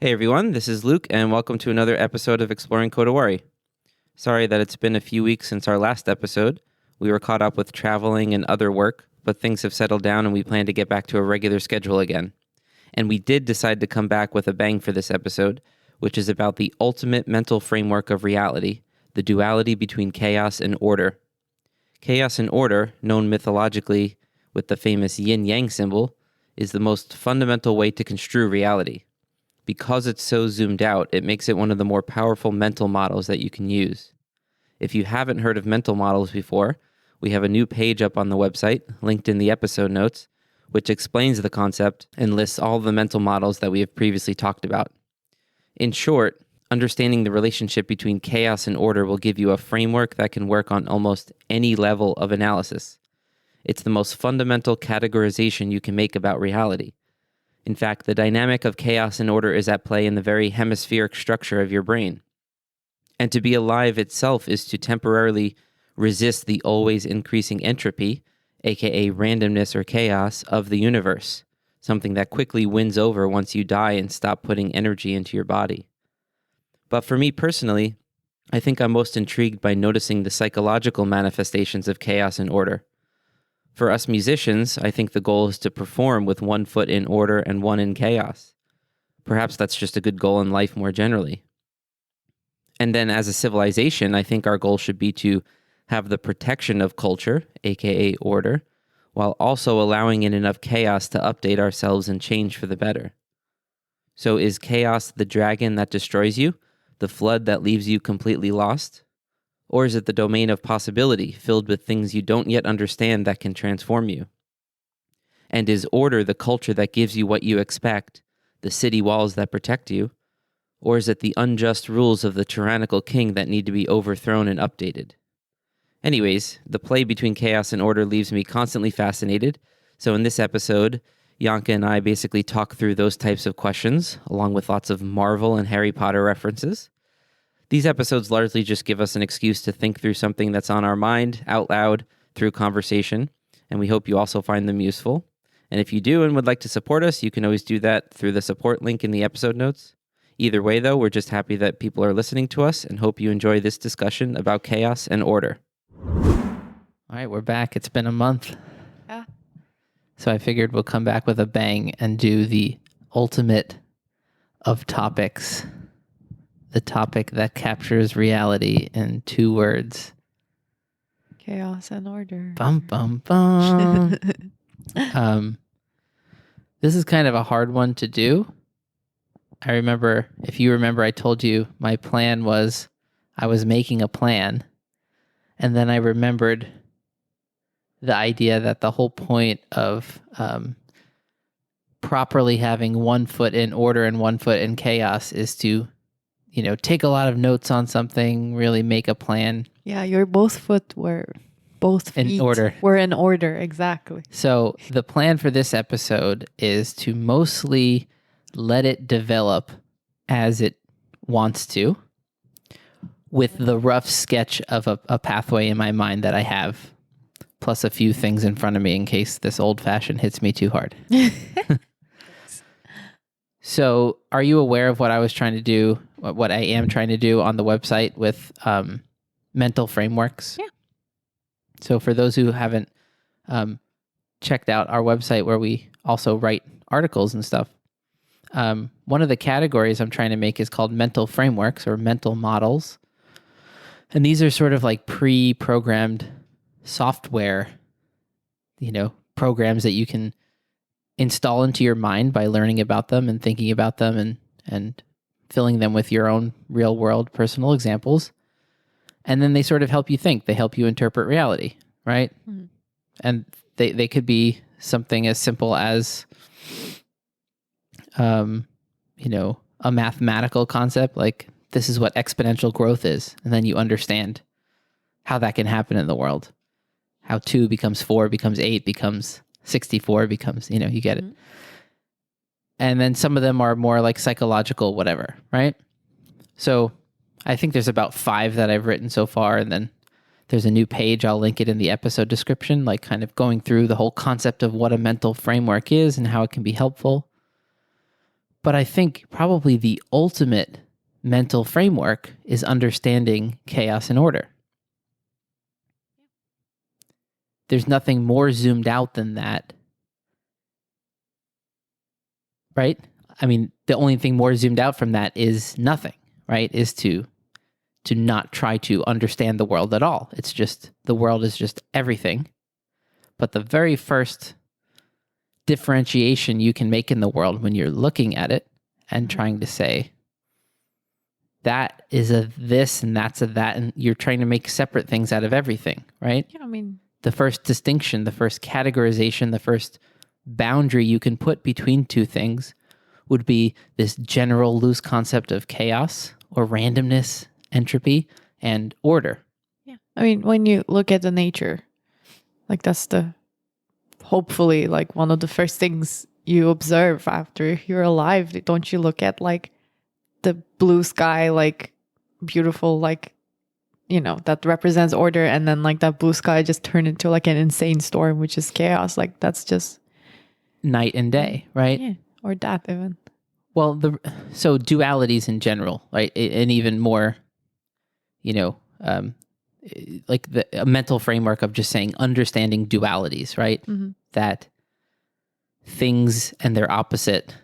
Hey everyone, this is Luke, and welcome to another episode of Exploring Kodawari. Sorry that it's been a few weeks since our last episode. We were caught up with traveling and other work, but things have settled down and we plan to get back to a regular schedule again. And we did decide to come back with a bang for this episode, which is about the ultimate mental framework of reality, the duality between chaos and order. Chaos and order, known mythologically with the famous yin-yang symbol, is the most fundamental way to construe reality. Because it's so zoomed out, it makes it one of the more powerful mental models that you can use. If you haven't heard of mental models before, we have a new page up on the website, linked in the episode notes, which explains the concept and lists all the mental models that we have previously talked about. In short, understanding the relationship between chaos and order will give you a framework that can work on almost any level of analysis. It's the most fundamental categorization you can make about reality. In fact, the dynamic of chaos and order is at play in the very hemispheric structure of your brain. And to be alive itself is to temporarily resist the always increasing entropy, aka randomness or chaos, of the universe, something that quickly wins over once you die and stop putting energy into your body. But for me personally, I think I'm most intrigued by noticing the psychological manifestations of chaos and order. For us musicians, I think the goal is to perform with one foot in order and one in chaos. Perhaps that's just a good goal in life more generally. And then as a civilization, I think our goal should be to have the protection of culture, aka order, while also allowing in enough chaos to update ourselves and change for the better. So is chaos the dragon that destroys you, the flood that leaves you completely lost? Or is it the domain of possibility, filled with things you don't yet understand that can transform you? And is order the culture that gives you what you expect, the city walls that protect you? Or is it the unjust rules of the tyrannical king that need to be overthrown and updated? Anyways, the play between chaos and order leaves me constantly fascinated. So in this episode, Yanka and I basically talk through those types of questions, along with lots of Marvel and Harry Potter references. These episodes largely just give us an excuse to think through something that's on our mind out loud through conversation, and we hope you also find them useful. And if you do and would like to support us, you can always do that through the support link in the episode notes. Either way, though, we're just happy that people are listening to us and hope you enjoy this discussion about chaos and order. All right, we're back. It's been a month. Yeah. So I figured we'll come back with a bang and do the ultimate of topics. The topic that captures reality in 2 words. Chaos and order. Bum, bum, bum. This is kind of a hard one to do. I remember, if you remember, I told you my plan was I was making a plan. And then I remembered the idea that the whole point of properly having one foot in order and one foot in chaos is to take a lot of notes on something, really make a plan. Yeah, your both feet were in order, exactly. So the plan for this episode is to mostly let it develop as it wants to, with the rough sketch of a pathway in my mind that I have, plus a few things in front of me in case this old-fashioned hits me too hard. So are you aware of what I was trying to do, what I am trying to do on the website with mental frameworks? Yeah. So for those who haven't checked out our website where we also write articles and stuff, one of the categories I'm trying to make is called mental frameworks or mental models. And these are sort of like pre-programmed software, programs that you can install into your mind by learning about them and thinking about them and filling them with your own real world personal examples. And then they sort of help you think. They help you interpret reality, right? Mm-hmm. And they could be something as simple as, a mathematical concept, like this is what exponential growth is. And then you understand how that can happen in the world. How 2 becomes 4, becomes 8, becomes 64, becomes, you get it. And then some of them are more like psychological, whatever, right? So I think there's about 5 that I've written so far. And then there's a new page. I'll link it in the episode description, like kind of going through the whole concept of what a mental framework is and how it can be helpful. But I think probably the ultimate mental framework is understanding chaos and order. There's nothing more zoomed out than that, right? I mean, the only thing more zoomed out from that is nothing, right? Is to not try to understand the world at all. It's just, the world is just everything. But the very first differentiation you can make in the world when you're looking at it and trying to say, that is a this and that's a that, and you're trying to make separate things out of everything, right? Yeah, I mean, the first distinction, the first categorization, the first boundary you can put between two things would be this general loose concept of chaos or randomness, entropy, and order. yeah. I mean, when you look at the nature, like that's hopefully like one of the first things you observe after you're alive. Don't you look at like the blue sky, like beautiful, like, you know, that represents order, and then like that blue sky just turned into like an insane storm, which is chaos. Like that's just night and day, right? Yeah, or death even. Well, so dualities in general, right? And even more, you know, like a mental framework of just saying understanding dualities, right? Mm-hmm. That things and their opposite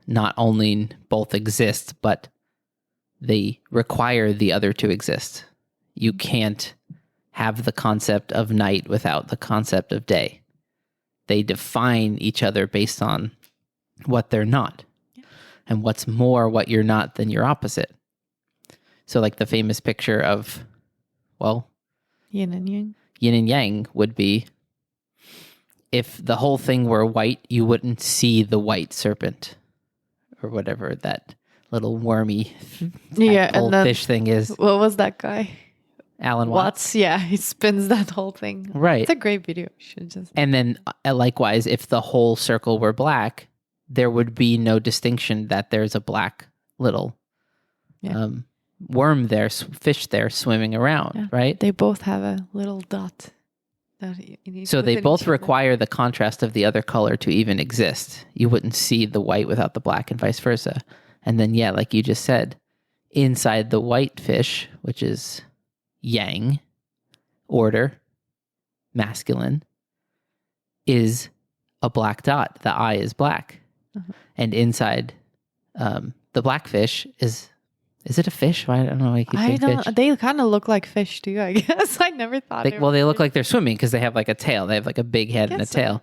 not only both exist, but they require the other to exist. You can't have the concept of night without the concept of day. They define each other based on what they're not. Yeah. And what's more what you're not than your opposite. So like the famous picture of, well, yin and yang. Yin and yang would be, if the whole thing were white, you wouldn't see the white serpent or whatever that little wormy and then, fish thing is. What was that guy? Alan Watts. Yeah, he spins that whole thing. Right. It's a great video. Should just. And then likewise, if the whole circle were black, there would be no distinction that there's a black little worm there, fish there swimming around, right? They both have a little dot. So they both require the contrast of the other color to even exist. You wouldn't see the white without the black and vice versa. And then, yeah, like you just said, inside the white fish, which is yang, order, masculine, is a black dot. The eye is black. Uh-huh. And inside the black fish is it a fish? I don't know. I don't. Fish. They kind of look like fish too, I guess. I never thought. They look like they're swimming because they have like a tail. They have like a big head and a tail.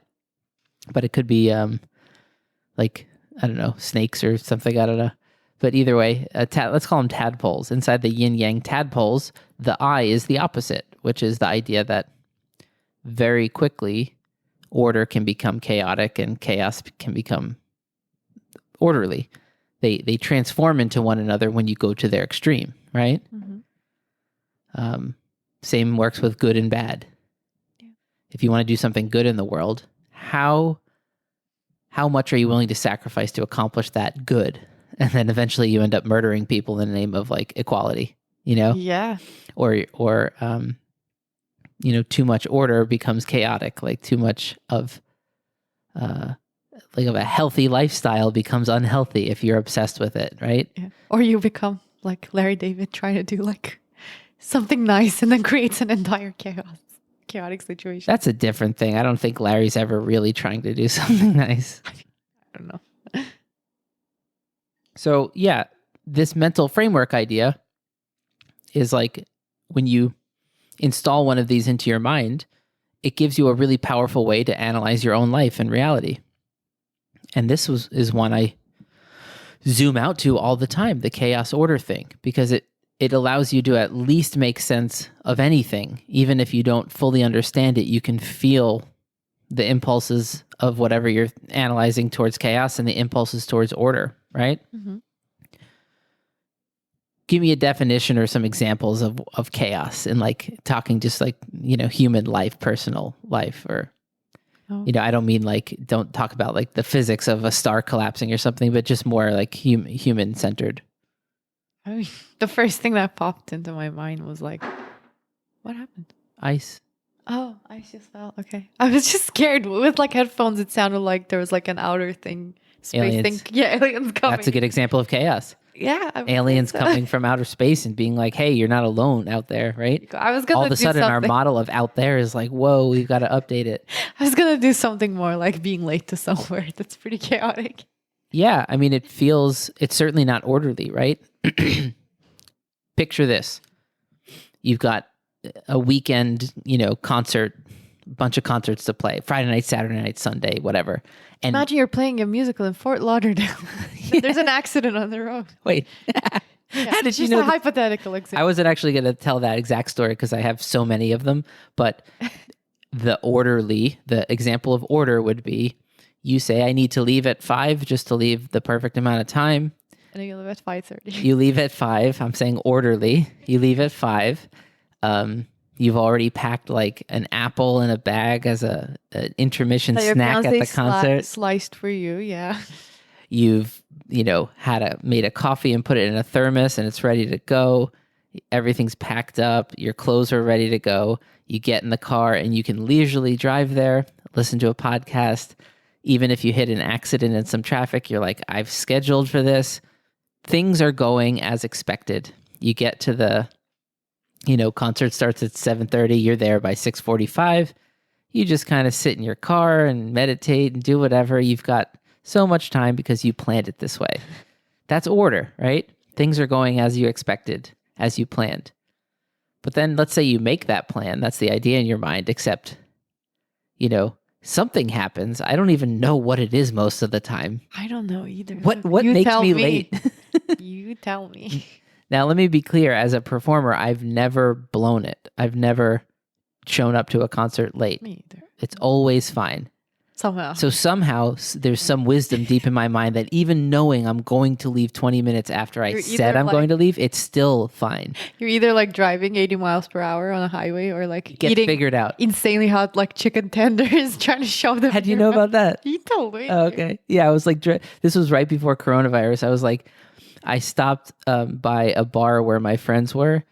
But it could be like, I don't know, snakes or something. I don't know. But either way, let's call them tadpoles. Inside the yin yang tadpoles, the eye is the opposite, which is the idea that very quickly order can become chaotic and chaos can become orderly. They transform into one another when you go to their extreme, right? Mm-hmm. Same works with good and bad. Yeah. If you want to do something good in the world, how much are you willing to sacrifice to accomplish that good? And then eventually you end up murdering people in the name of like equality, you know? Yeah. Or you know, too much order becomes chaotic. Like too much of a healthy lifestyle becomes unhealthy if you're obsessed with it, right? Yeah. Or you become like Larry David trying to do like something nice and then creates an entire chaotic situation. That's a different thing. I don't think Larry's ever really trying to do something nice. I don't know. So yeah, this mental framework idea is like when you install one of these into your mind, it gives you a really powerful way to analyze your own life and reality. And this is one I zoom out to all the time, the chaos order thing, because it allows you to at least make sense of anything. Even if you don't fully understand it, you can feel the impulses of whatever you're analyzing towards chaos and the impulses towards order, right? Mm-hmm. Give me a definition or some examples of chaos and like talking just like, you know, human life, personal life, or, you know, I don't mean like, don't talk about like the physics of a star collapsing or something, but just more like human centered. I mean, the first thing that popped into my mind was like, what happened? Ice. Oh, ice just fell. Okay. I was just scared. With like headphones, it sounded like there was like an outer thing space thing. Yeah, aliens coming. That's a good example of chaos. Yeah, I would Aliens say so. coming from outer space and being like, "Hey, you're not alone out there, right?" I was gonna All of a do sudden, our something. model of out there is like, "Whoa, we've got to update it." I was gonna do something more like being late to somewhere. That's pretty chaotic. Yeah, I mean, it's certainly not orderly, right? Picture this. You've got a weekend, concert, bunch of concerts to play. Friday night, Saturday night, Sunday, whatever. And Imagine you're playing a musical in Fort Lauderdale. There's an accident on the road. wait, Yeah, how did you just know a that? hypothetical example. I wasn't actually going to tell that exact story because I have so many of them, but the example of order would be, you say, I need to leave at 5 just to leave the perfect amount of time. And then you live at 5:30. You leave at 5. I'm saying orderly. You leave at 5. You've already packed like an apple in a bag as an intermission That your snack at the fiancé concert. sliced for you, yeah. You've, made a coffee and put it in a thermos and it's ready to go. Everything's packed up. Your clothes are ready to go. You get in the car and you can leisurely drive there, listen to a podcast. Even if you hit an accident in some traffic, you're like, I've scheduled for this. Things are going as expected. You get to the concert starts at 7:30. You're there by 6:45. You just kind of sit in your car and meditate and do whatever. You've got so much time because you planned it this way. That's order, right? Things are going as you expected, as you planned. But then let's say you make that plan. That's the idea in your mind, except, something happens. I don't even know what it is most of the time. I don't know either. What You makes tell me late? You tell me. Now, let me be clear. As a performer, I've never blown it. I've never shown up to a concert late. Me either. It's always fine. Somehow. So somehow there's some wisdom deep in my mind that even knowing I'm going to leave 20 minutes after I You're said either I'm like- going to leave, it's still fine. You're either like driving 80 miles per hour on a highway or like Get eating figured out. insanely hot like chicken tenders trying to show them. How do you know about that? You told me. Oh, okay. Yeah, I was like, this was right before coronavirus. I was like, I stopped by a bar where my friends were,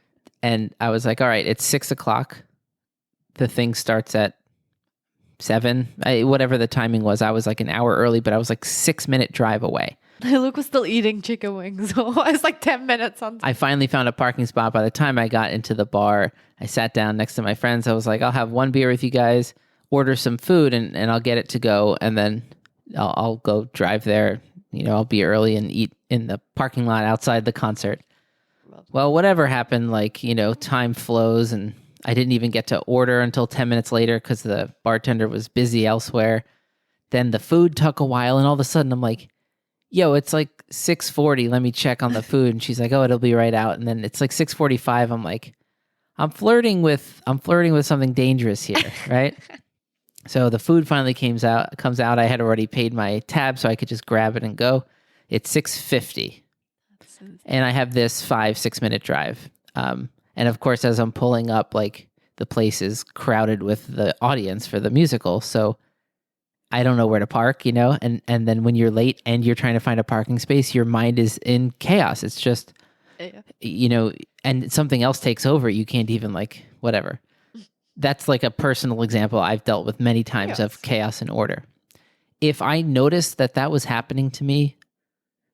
and I was like, all right, it's 6:00. The thing starts at 7, whatever the timing was. I was like an hour early, but I was like 6-minute drive away. Luke was still eating chicken wings. So I was like 10 minutes on. I finally found a parking spot. By the time I got into the bar, I sat down next to my friends. I was like, I'll have one beer with you guys, order some food, and I'll get it to go, and then I'll go drive there. I'll be early and eat in the parking lot outside the concert. Well, whatever happened, time flows, and I didn't even get to order until 10 minutes later because the bartender was busy elsewhere. Then the food took a while, and all of a sudden I'm like, yo, it's like 6:40. Let me check on the food. And she's like, oh, it'll be right out. And then it's like 6:45. I'm like, I'm flirting with something dangerous here, right? So the food finally comes out. I had already paid my tab, so I could just grab it and go. It's 6:50, and I have this 5-6 minute drive. And of course, as I'm pulling up, like the place is crowded with the audience for the musical, so I don't know where to park, And then when you're late and you're trying to find a parking space, your mind is in chaos. It's just, and something else takes over. You can't even whatever. That's like a personal example I've dealt with many times of chaos and order. If I noticed that was happening to me,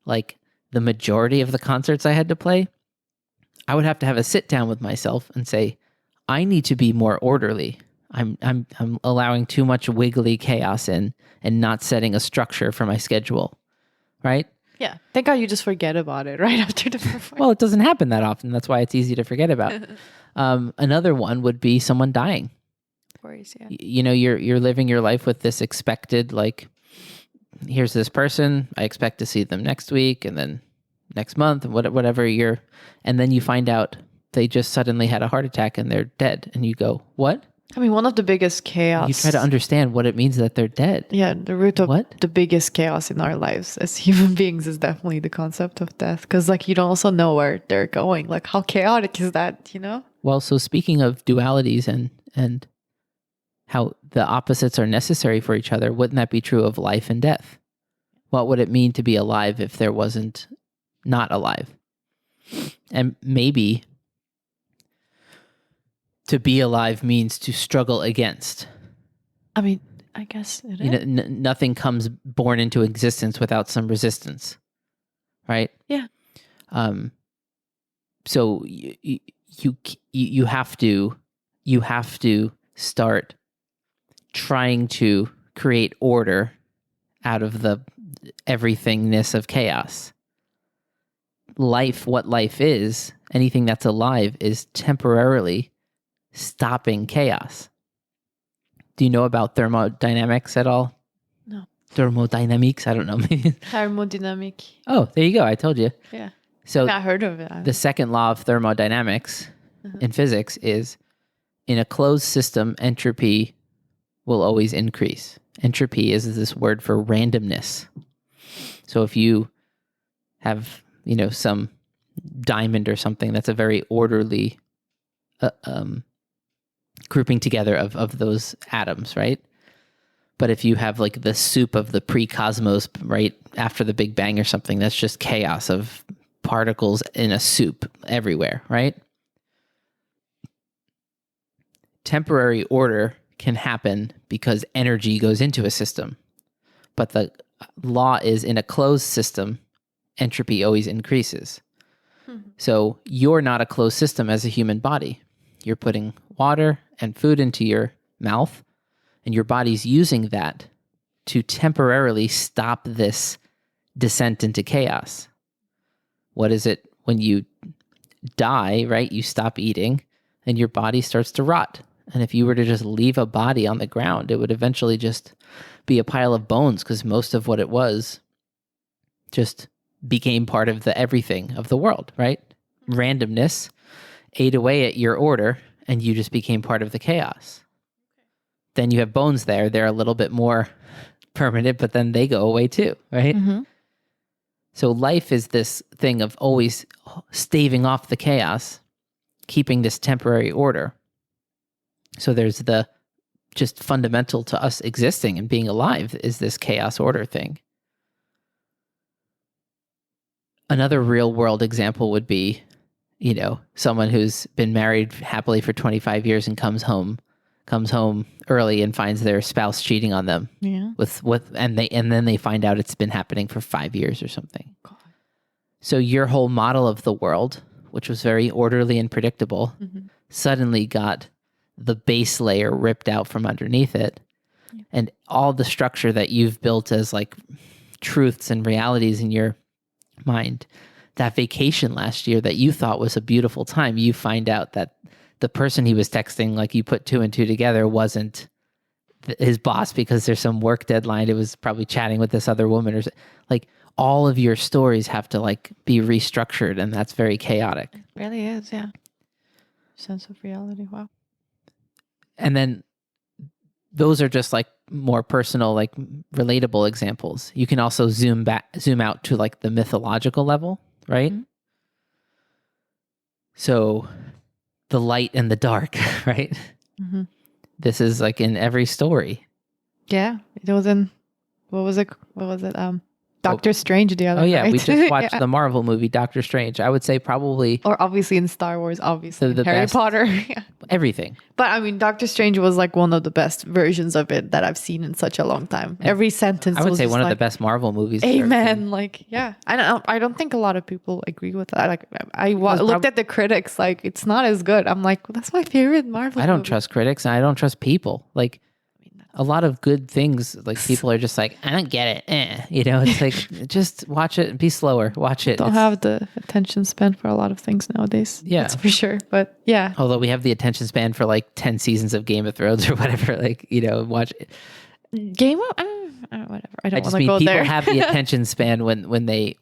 like the majority of the concerts I had to play, I would have to have a sit down with myself and say, I need to be more orderly. I'm allowing too much wiggly chaos in and not setting a structure for my schedule, right? Yeah. Thank God you just forget about it right after the performance. Well, it doesn't happen that often. That's why it's easy to forget about. Another one would be someone dying. Of course, yeah. You're living your life with this expected, here's this person, I expect to see them next week and then next month and whatever and then you find out they just suddenly had a heart attack and they're dead. And you go, what? I mean, one of the biggest chaos. You try to understand what it means that they're dead. Yeah, the root of What? the biggest chaos in our lives as human beings is definitely the concept of death. Because you don't also know where they're going. How chaotic is that, Well, so speaking of dualities and how the opposites are necessary for each other, wouldn't that be true of life and death? What would it mean to be alive if there wasn't not alive? And maybe to be alive means to struggle against. I mean, I guess it You is. know, nothing comes born into existence without some resistance, right? Yeah. So you have to start trying to create order out of the everythingness of chaos. What life is, anything that's alive, is temporarily stopping chaos. Do you know about thermodynamics at all? No. Thermodynamics? I don't know. Thermodynamic. Oh, there you go. I told you. Yeah. So I heard of it. the second law of thermodynamics in physics is in a closed system, entropy will always increase. Entropy is this word for randomness. So if you have, some diamond or something, that's a very orderly grouping together of those atoms, right? But if you have like the soup of the pre-cosmos right after the Big Bang or something, that's just chaos of particles in a soup everywhere, right? Temporary order can happen because energy goes into a system. But the law is in a closed system, entropy always increases. So you're not a closed system as a human body. You're putting water and food into your mouth, and your body's using that to temporarily stop this descent into chaos. What is it when you die, right? You stop eating and your body starts to rot. And if you were to just leave a body on the ground, it would eventually just be a pile of bones because most of what it was just became part of the everything of the world, right? Randomness ate away at your order and you just became part of the chaos. Then you have bones there. They're a little bit more permanent, but then they go away too, right? Mm-hmm. So life is this thing of always staving off the chaos, keeping this temporary order. So there's the just fundamental to us existing and being alive is this chaos order thing. Another real world example would be, someone who's been married happily for 25 years and comes home early and finds their spouse cheating on them. Yeah. And then they find out it's been happening for 5 years or something. God. So your whole model of the world, which was very orderly and predictable, suddenly got the base layer ripped out from underneath it. Yeah. And all the structure that you've built as like truths and realities in your mind, that vacation last year that you thought was a beautiful time, you find out that the person he was texting, like you put two and two together, wasn't his boss because there's some work deadline. It was probably chatting with this other woman, or like all of your stories have to like be restructured, and that's very chaotic. It really is, yeah. Sense of reality. Wow. And then those are just like more personal, like relatable examples. You can also zoom out to like the mythological level, right? Mm-hmm. So the light and the dark, right? Mm-hmm. This is like in every story. Yeah, it was in what was it? Doctor Strange the other night. Oh yeah, we just watched the Marvel movie Doctor Strange. I would say probably, or obviously in Star Wars, obviously the Harry Potter, everything. But I mean, Doctor Strange was like one of the best versions of it that I've seen in such a long time. And every sentence, I would say one of the best Marvel movies. Amen. Like, yeah, I don't think a lot of people agree with that. Like, I looked at the critics, like it's not as good. I'm like, well, that's my favorite Marvel. I don't trust critics, and I don't trust people. Like, a lot of good things, like people are just like, I don't get it. It's like, just watch it and be slower. Watch it. Don't have the attention span for a lot of things nowadays. Yeah. That's for sure. But yeah. Although we have the attention span for like 10 seasons of Game of Thrones or whatever, like, watch it. Game of, whatever. I don't want to go people there. Have the attention span when they're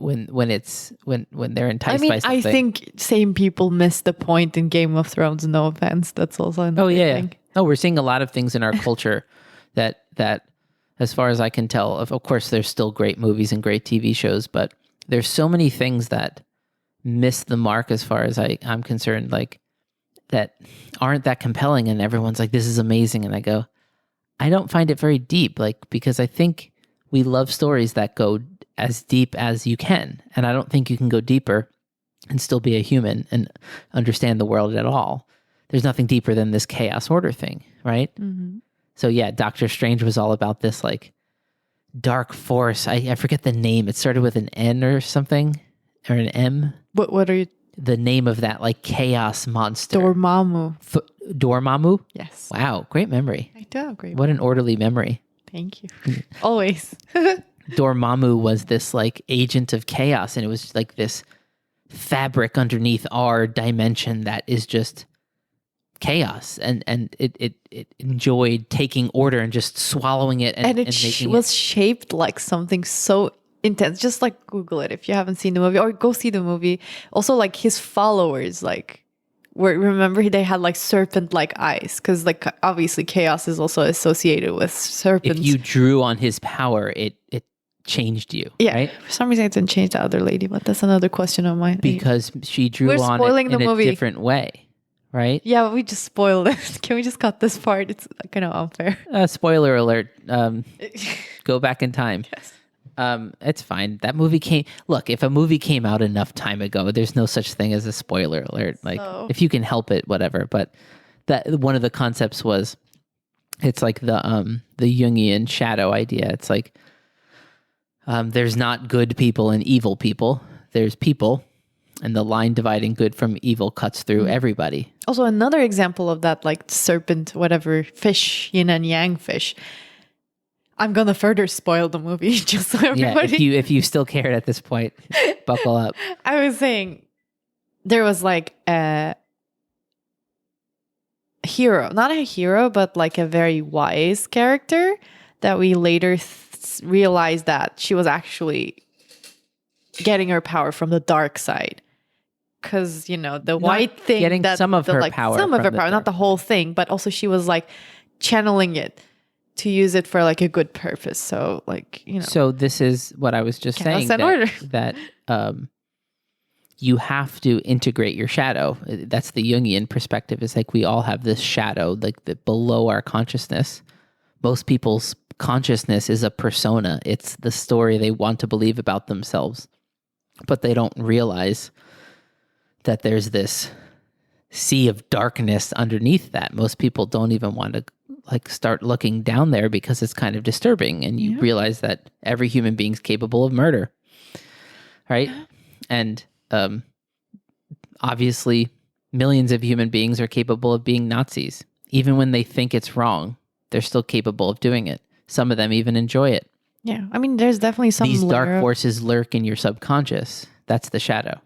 enticed by something. I think same people miss the point in Game of Thrones. No offense. That's also another thing. No, we're seeing a lot of things in our culture that as far as I can tell, of course there's still great movies and great TV shows, but there's so many things that miss the mark as far as I'm concerned, like that aren't that compelling, and everyone's like, this is amazing, and I go, I don't find it very deep, like, because I think we love stories that go as deep as you can, and I don't think you can go deeper and still be a human and understand the world at all. There's nothing deeper than this chaos order thing, right? Mm-hmm. So yeah, Doctor Strange was all about this like dark force. I forget the name. It started with an N or something, or an M. What are you? The name of that like chaos monster. Dormammu. Dormammu? Yes. Wow, great memory. I do have great. What an orderly memory. Thank you. Always. Dormammu was this like agent of chaos, and it was like this fabric underneath our dimension that is just chaos, and it enjoyed taking order and just swallowing it and it making was shaped like something so intense. Just like Google it if you haven't seen the movie, or go see the movie. Also, like his followers, like remember they had like serpent like eyes, because like obviously chaos is also associated with serpents. If you drew on his power, it changed you. Yeah, right? For some reason it didn't change the other lady, but that's another question of mine. Because she drew We're on spoiling it in the movie. a different way, right? Yeah, we just spoiled it. Can we just cut this part? It's kind of unfair. Spoiler alert. Go back in time. Yes. It's fine. That movie look, if a movie came out enough time ago, there's no such thing as a spoiler alert. Like if you can help it, whatever. But that one of the concepts was, it's like the Jungian shadow idea. It's like, there's not good people and evil people. There's people, and the line dividing good from evil cuts through everybody. Also, another example of that, like serpent, whatever, fish, yin and yang fish. I'm gonna further spoil the movie just so everybody. Yeah, if you still cared at this point, buckle up. I was saying there was like a hero, not a hero, but like a very wise character that we later realized that she was actually getting her power from the dark side. Because, you know, the white thing, getting some of her power, not the whole thing, but also she was like channeling it to use it for like a good purpose. So like, you know. So this is what I was just saying, that you have to integrate your shadow. That's the Jungian perspective. It's like we all have this shadow, like the below our consciousness. Most people's consciousness is a persona. It's the story they want to believe about themselves, but they don't realize that there's this sea of darkness underneath that. Most people don't even want to like start looking down there because it's kind of disturbing, and you realize that every human being is capable of murder, right? And obviously millions of human beings are capable of being Nazis. Even when they think it's wrong, they're still capable of doing it. Some of them even enjoy it. Yeah, I mean, there's definitely some These dark forces lurk in your subconscious. That's the shadow.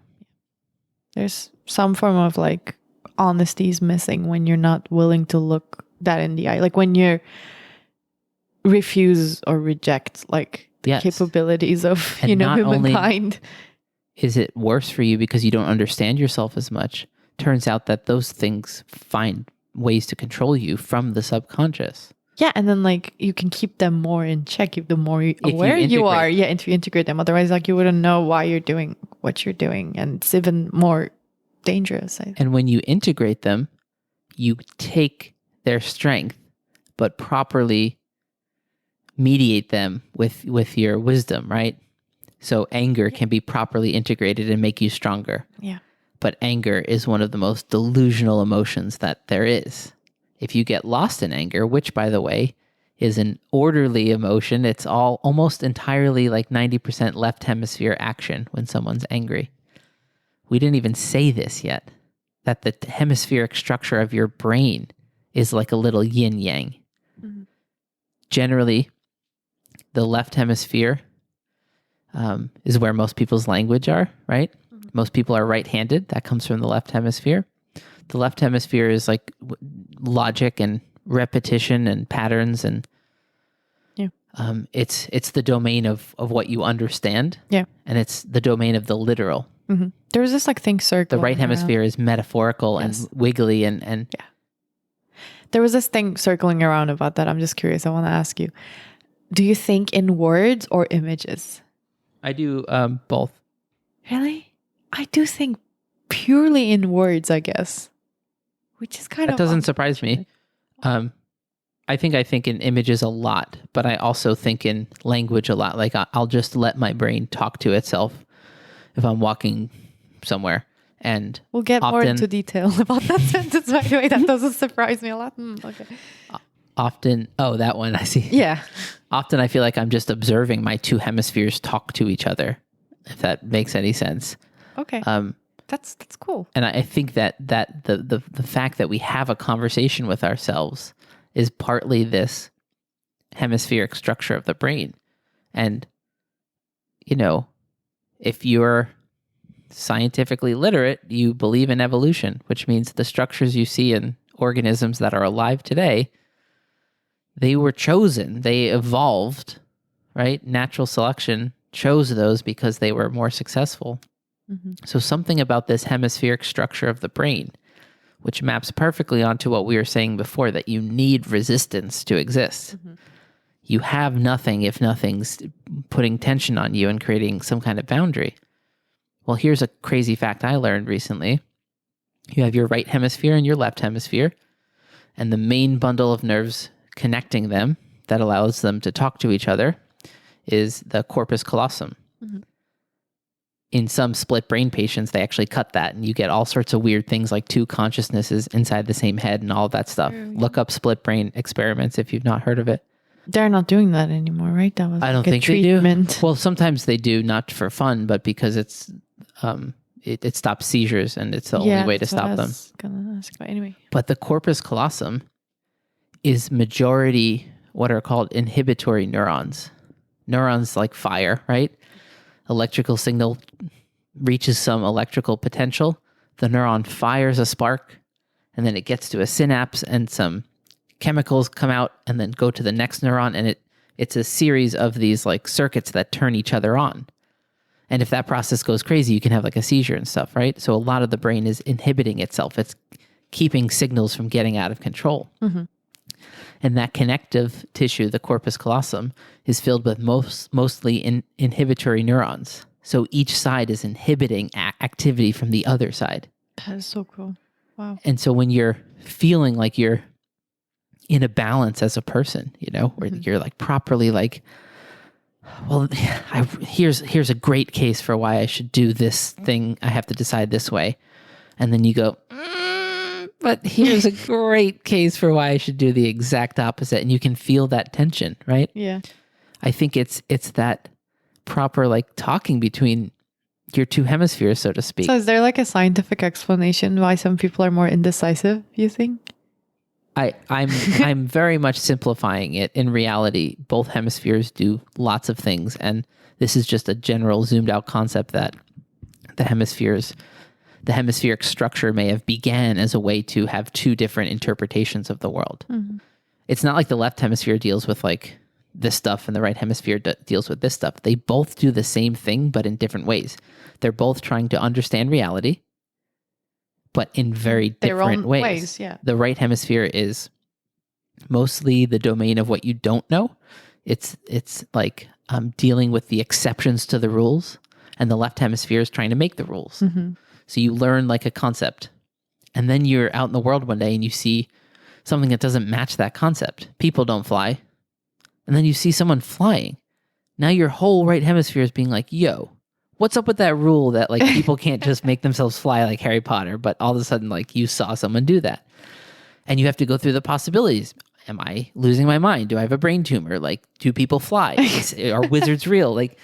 There's some form of like honesty is missing when you're not willing to look that in the eye. Like when you refuse or reject like the capabilities of, and humankind. Is it worse for you because you don't understand yourself as much? Turns out that those things find ways to control you from the subconscious. Yeah, and then like you can keep them more in check, the more aware you are. Yeah, if you integrate them. Otherwise, like you wouldn't know why you're doing what you're doing, and it's even more dangerous. And when you integrate them, you take their strength, but properly mediate them with your wisdom, right? So anger can be properly integrated and make you stronger. Yeah. But anger is one of the most delusional emotions that there is. If you get lost in anger, which, by the way, is an orderly emotion, it's all almost entirely like 90% left hemisphere action when someone's angry. We didn't even say this yet, that the hemispheric structure of your brain is like a little yin-yang. Mm-hmm. Generally, the left hemisphere is where most people's language are, right? Mm-hmm. Most people are right-handed. That comes from the left hemisphere. The left hemisphere is like logic and repetition and patterns, and it's the domain of what you understand. Yeah, and it's the domain of the literal. Mm-hmm. There's this like thing circle. The right hemisphere is metaphorical and wiggly and yeah. There was this thing circling around about that. I'm just curious. I want to ask you: do you think in words or images? I do both. Really? I do think purely in words, I guess. Which is kind of... That doesn't surprise me. I think in images a lot, but I also think in language a lot. Like I'll just let my brain talk to itself if I'm walking somewhere. And we'll get more into detail about that sentence, by the way. That doesn't surprise me a lot. Okay. often, that one I see. Yeah. Often I feel like I'm just observing my two hemispheres talk to each other, if that makes any sense. Okay. That's cool. And I think that the fact that we have a conversation with ourselves is partly this hemispheric structure of the brain. And, if you're scientifically literate, you believe in evolution, which means the structures you see in organisms that are alive today, they were chosen, they evolved, right? Natural selection chose those because they were more successful. Mm-hmm. So something about this hemispheric structure of the brain, which maps perfectly onto what we were saying before, that you need resistance to exist. Mm-hmm. You have nothing if nothing's putting tension on you and creating some kind of boundary. Well, here's a crazy fact I learned recently. You have your right hemisphere and your left hemisphere, and the main bundle of nerves connecting them that allows them to talk to each other is the corpus callosum. Mm-hmm. In some split brain patients, they actually cut that, and you get all sorts of weird things like two consciousnesses inside the same head and all that stuff. Look up split brain experiments if you've not heard of it. They're not doing that anymore, right? That was I don't like a think treatment. they do. Well, sometimes they do, not for fun, but because it's it stops seizures, and it's the only way to stop them. Gonna ask about anyway. But the corpus callosum is majority what are called inhibitory neurons. Neurons like fire, right? Electrical signal reaches some electrical potential. The neuron fires a spark, and then it gets to a synapse, and some chemicals come out and then go to the next neuron, and it's a series of these like circuits that turn each other on. And if that process goes crazy, you can have like a seizure and stuff, right? So a lot of the brain is inhibiting itself. It's keeping signals from getting out of control. Mm-hmm. And that connective tissue, the corpus callosum, is filled with mostly inhibitory neurons. So each side is inhibiting activity from the other side. That is so cool. Wow. And so when you're feeling like you're in a balance as a person, where you're like properly like, well, here's a great case for why I should do this thing. I have to decide this way. And then you go, but here's a great case for why I should do the exact opposite. And you can feel that tension, right? Yeah. I think it's that proper like talking between your two hemispheres, so to speak. So is there like a scientific explanation why some people are more indecisive, you think? I'm very much simplifying it. In reality, both hemispheres do lots of things, and this is just a general zoomed out concept that the hemispheric structure may have began as a way to have two different interpretations of the world. Mm-hmm. It's not like the left hemisphere deals with like this stuff and the right hemisphere deals with this stuff. They both do the same thing, but in different ways. They're both trying to understand reality, but in very different ways. Yeah. The right hemisphere is mostly the domain of what you don't know. It's like dealing with the exceptions to the rules, and the left hemisphere is trying to make the rules. Mm-hmm. So you learn like a concept, and then you're out in the world one day and you see something that doesn't match that concept. People don't fly. And then you see someone flying. Now your whole right hemisphere is being like, yo, what's up with that rule that like people can't just make themselves fly like Harry Potter, but all of a sudden like you saw someone do that. And you have to go through the possibilities. Am I losing my mind? Do I have a brain tumor? Like, do people fly? Are wizards real? Like,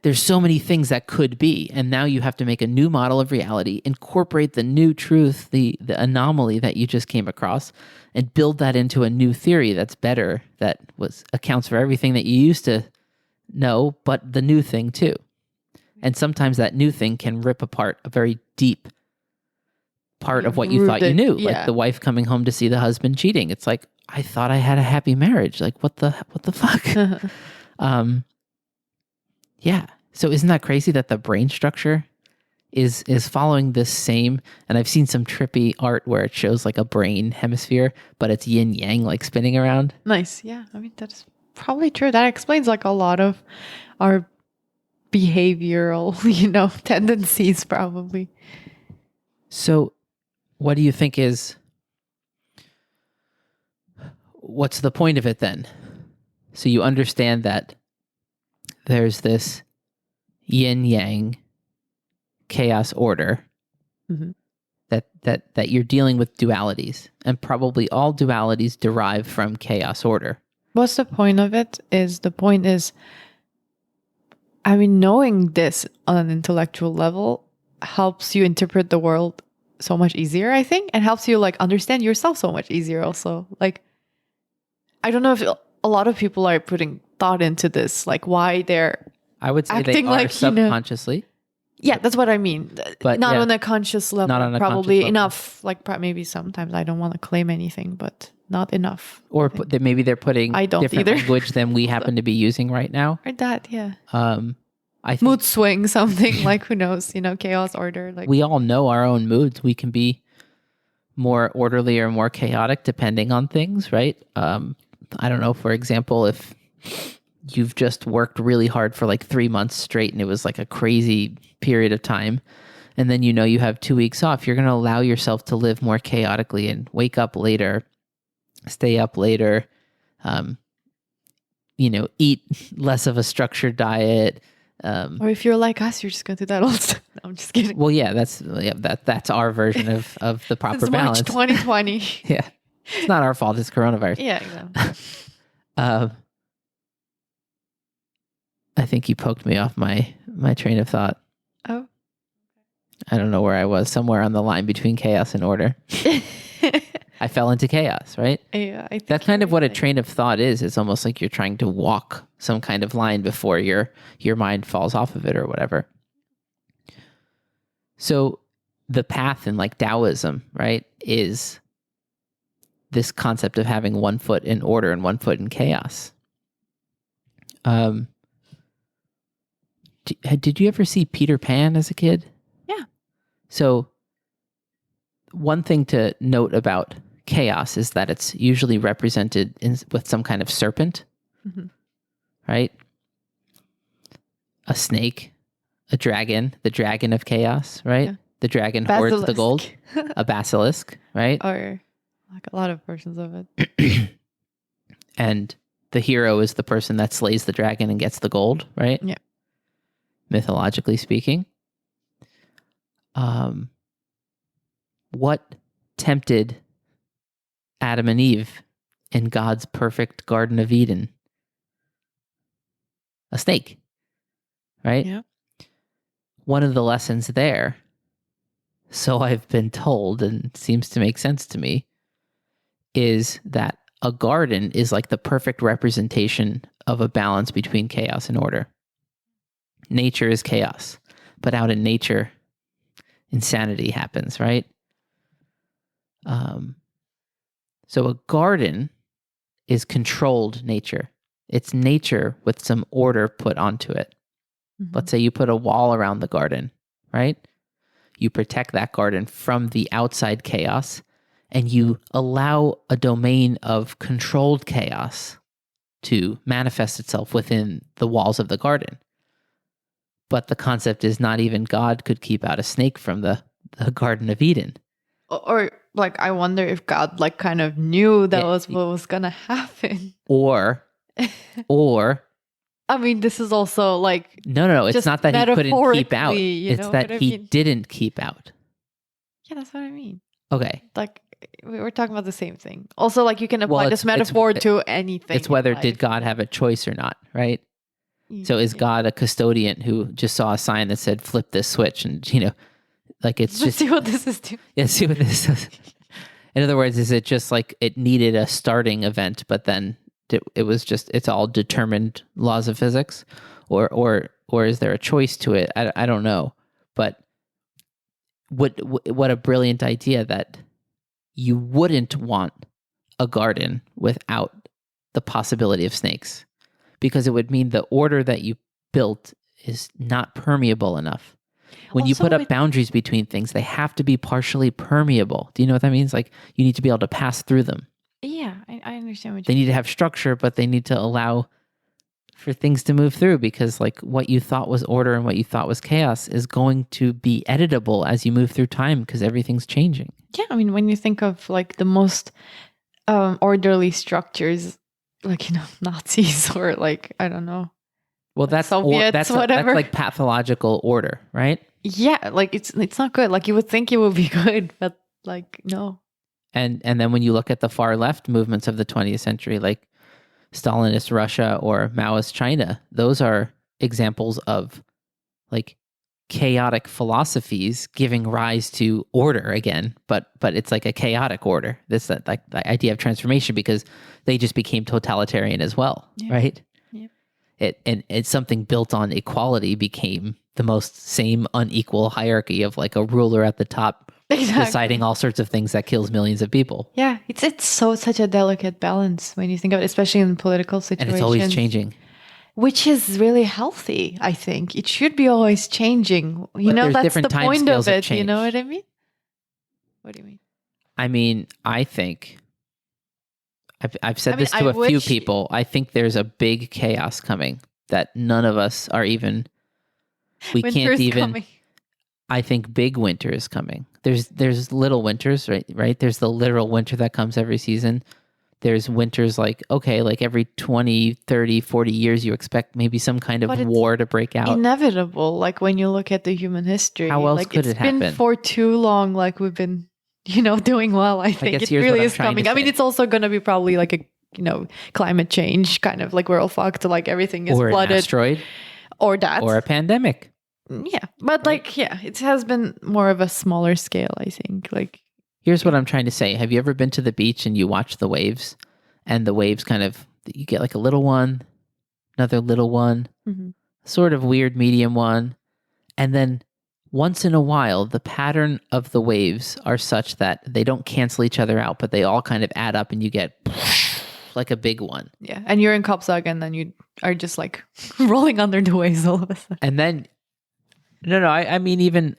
there's so many things that could be. And now you have to make a new model of reality, incorporate the new truth, the anomaly that you just came across, and build that into a new theory that's better, that accounts for everything that you used to know, but the new thing too. And sometimes that new thing can rip apart a very deep part of what you thought you knew. Yeah. Like the wife coming home to see the husband cheating. It's like, I thought I had a happy marriage. Like, what the fuck? Yeah. So isn't that crazy that the brain structure is following this same, and I've seen some trippy art where it shows like a brain hemisphere, but it's yin yang like spinning around. Nice. Yeah. I mean, that's probably true. That explains like a lot of our behavioral, tendencies probably. So what do you think what's the point of it then? So you understand that there's this yin yang chaos order, Mm-hmm. that you're dealing with dualities, and probably all dualities derive from chaos order. What's the point of it? The point is, I mean, knowing this on an intellectual level helps you interpret the world so much easier, I think, and helps you like understand yourself so much easier also. Like, I don't know if a lot of people are putting thought into this, like why they're I would say they acting are like, subconsciously. Yeah, that's what I mean. But not yeah, on a conscious level. not on a Probably conscious level. enough. Like maybe sometimes I don't want to claim anything, but not enough. Or maybe they're putting I don't different either. language than we happen to be using right now. Or that, yeah. I think Mood swing, something like, who knows, chaos, order. Like we all know our own moods. We can be more orderly or more chaotic depending on things, right? I don't know, for example, if you've just worked really hard for like 3 months straight and it was like a crazy period of time, and then you have 2 weeks off, you're going to allow yourself to live more chaotically and wake up later, stay up later, eat less of a structured diet. Or if you're like us, you're just going to do that all the time. No, I'm just kidding. Well, yeah, that's our version of the proper It's balance. March 2020. Yeah, it's not our fault. It's coronavirus. Yeah, exactly. I think you poked me off my train of thought. Oh. I don't know where I was. Somewhere on the line between chaos and order. I fell into chaos, right? Yeah, I think that's kind of what a right. train of thought is. It's almost like you're trying to walk some kind of line before your mind falls off of it or whatever. So the path in like Taoism, right, is this concept of having one foot in order and one foot in chaos. Did you ever see Peter Pan as a kid? Yeah. So one thing to note about chaos is that it's usually represented with some kind of serpent, right? A snake, a dragon, the dragon of chaos, right? Yeah. The dragon hoards the gold, a basilisk, right? Or like a lot of versions of it. And the hero is the person that slays the dragon and gets the gold, right? Yeah. Mythologically speaking. What tempted Adam and Eve in God's perfect Garden of Eden? A snake, right? Yeah. One of the lessons there, so I've been told, and seems to make sense to me, is that a garden is like the perfect representation of a balance between chaos and order. Nature is chaos, but out in nature, insanity happens, right? So a garden is controlled nature. It's nature with some order put onto it. Mm-hmm. Let's say you put a wall around the garden, right? You protect that garden from the outside chaos, and you allow a domain of controlled chaos to manifest itself within the walls of the garden. But the concept is not even God could keep out a snake from the Garden of Eden. Or like, I wonder if God like kind of knew that was what was going to happen. Or I mean, this is also like... No, it's not that he couldn't keep out. It's that he didn't keep out. Yeah, that's what I mean. Okay. Like, we were talking about the same thing. Also, like, you can apply this metaphor to anything. It's whether did God have a choice or not, right? So is God a custodian who just saw a sign that said, flip this switch? And, like it's Let's see what this is doing. Yeah, see what this is. In other words, is it just like it needed a starting event, but then it was just, it's all determined laws of physics? Or is there a choice to it? I don't know. But what a brilliant idea that you wouldn't want a garden without the possibility of snakes. Because it would mean the order that you built is not permeable enough. When you put up boundaries between things, they have to be partially permeable. Do you know what that means? Like, you need to be able to pass through them. Yeah, I understand what you They need to have structure, but they need to allow for things to move through, because like what you thought was order and what you thought was chaos is going to be editable as you move through time, because everything's changing. Yeah, I mean, when you think of like the most orderly structures, like, Nazis or like, I don't know. Well, that's Soviets, that's whatever. That's like pathological order, right? Yeah, like it's not good. Like you would think it would be good, but like no. And then when you look at the far left movements of the 20th century, like Stalinist Russia or Maoist China, those are examples of like chaotic philosophies giving rise to order again, but it's like a chaotic order. This like the idea of transformation, because they just became totalitarian as well, right? Yeah. It's something built on equality became the most same unequal hierarchy of like a ruler at the top deciding all sorts of things that kills millions of people. Yeah, it's such a delicate balance when you think of it, especially in political situations. And it's always changing. Which is really healthy, I think. It should be always changing. That's the point of it. You know what I mean? What do you mean? I mean, I think I've said this to a few people. I think there's a big chaos coming that none of us are even. We can't even. Coming. I think big winter is coming. There's little winters, right? There's the literal winter that comes every season. There's winters like every 20, 30, 40 years, you expect maybe some kind of war to break out. Inevitable. Like when you look at the human history. How else could it happen? It's been for too long. Like we've been, doing well. I think it really is coming. I mean, it's also going to be probably like a, climate change kind of like we're all fucked. Like everything is flooded. Or an asteroid. Or that. Or a pandemic. Yeah. But it has been more of a smaller scale, I think. Like. Here's what I'm trying to say. Have you ever been to the beach and you watch the waves, and the waves you get like a little one, another little one, sort of weird medium one, and then once in a while, the pattern of the waves are such that they don't cancel each other out, but they all kind of add up and you get like a big one. Yeah. And you're in Kapsag and then you are just like rolling under the waves all of a sudden. And then, I mean even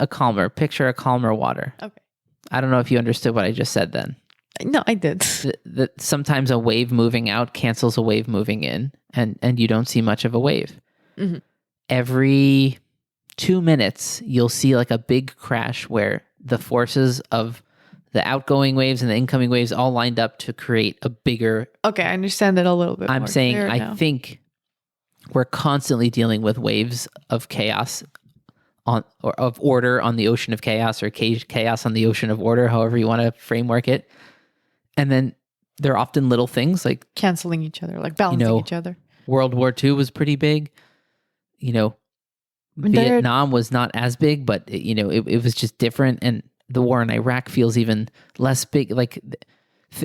picture a calmer water. Okay. I don't know if you understood what I just said then. No, I did. Sometimes a wave moving out cancels a wave moving in, and you don't see much of a wave. Mm-hmm. Every 2 minutes, you'll see like a big crash where the forces of the outgoing waves and the incoming waves all lined up to create a bigger... Okay, I understand it a little bit I'm saying I think we're constantly dealing with waves of chaos or of order on the ocean of chaos, or chaos on the ocean of order, however you want to framework it. And then there are often little things like canceling each other, like balancing each other. World War II was pretty big. Vietnam was not as big, but it was just different. And the war in Iraq feels even less big. Like,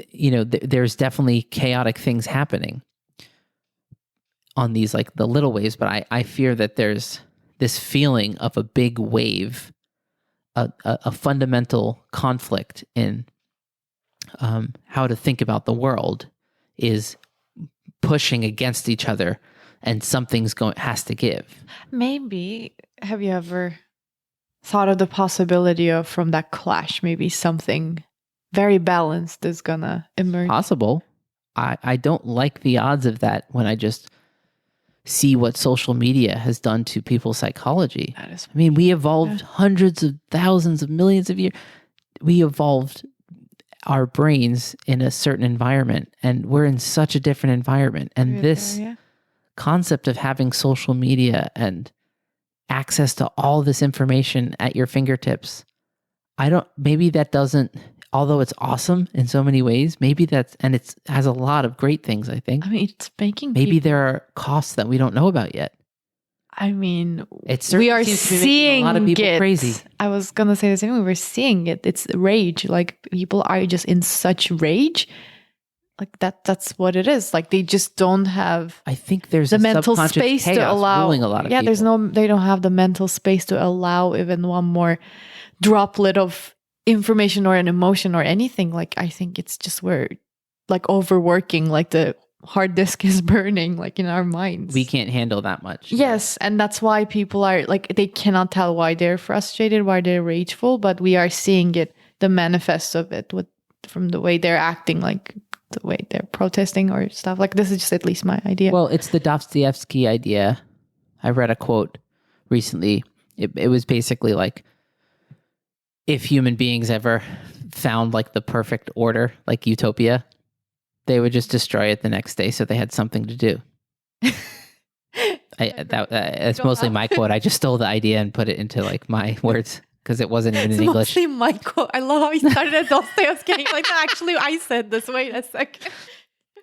there's definitely chaotic things happening on these, like the little waves. But I fear that there's this feeling of a big wave, a fundamental conflict in how to think about the world is pushing against each other, and something's has to give. Maybe, have you ever thought of the possibility of from that clash, maybe something very balanced is gonna emerge? Possible. I don't like the odds of that when I just see what social media has done to people's psychology. We evolved hundreds of thousands of millions of years. We evolved our brains in a certain environment, and we're in such a different environment. And this concept of having social media and access to all this information at your fingertips, maybe that doesn't, although it's awesome in so many ways, maybe it has a lot of great things, I think. It's making maybe there are costs that we don't know about yet. We are seeing a lot of people crazy. I was going to say the same thing. We're seeing it. It's rage. Like people are just in such rage. Like that's what it is. Like they just don't have. I think there's the mental space to allow. Ruling a lot of people. They don't have the mental space to allow even one more droplet of information or an emotion or anything. Like I think it's just we're like overworking. Like the hard disk is burning, like in our minds. We can't handle that much. Yes, and that's why people are like, they cannot tell why they're frustrated, why they're rageful, but we are seeing it, the manifest of it from the way they're acting, like the way they're protesting or stuff. Like this is just at least my idea. Well, it's the Dostoevsky idea. I read a quote recently. It was basically like, if human beings ever found like the perfect order, like utopia, they would just destroy it the next day so they had something to do. It's don't mostly have- my quote. I just stole the idea and put it into like my words because it wasn't even in It's English. mostly my quote. I love how he started at Dostoevsky. Like, actually, I said this. Wait a second.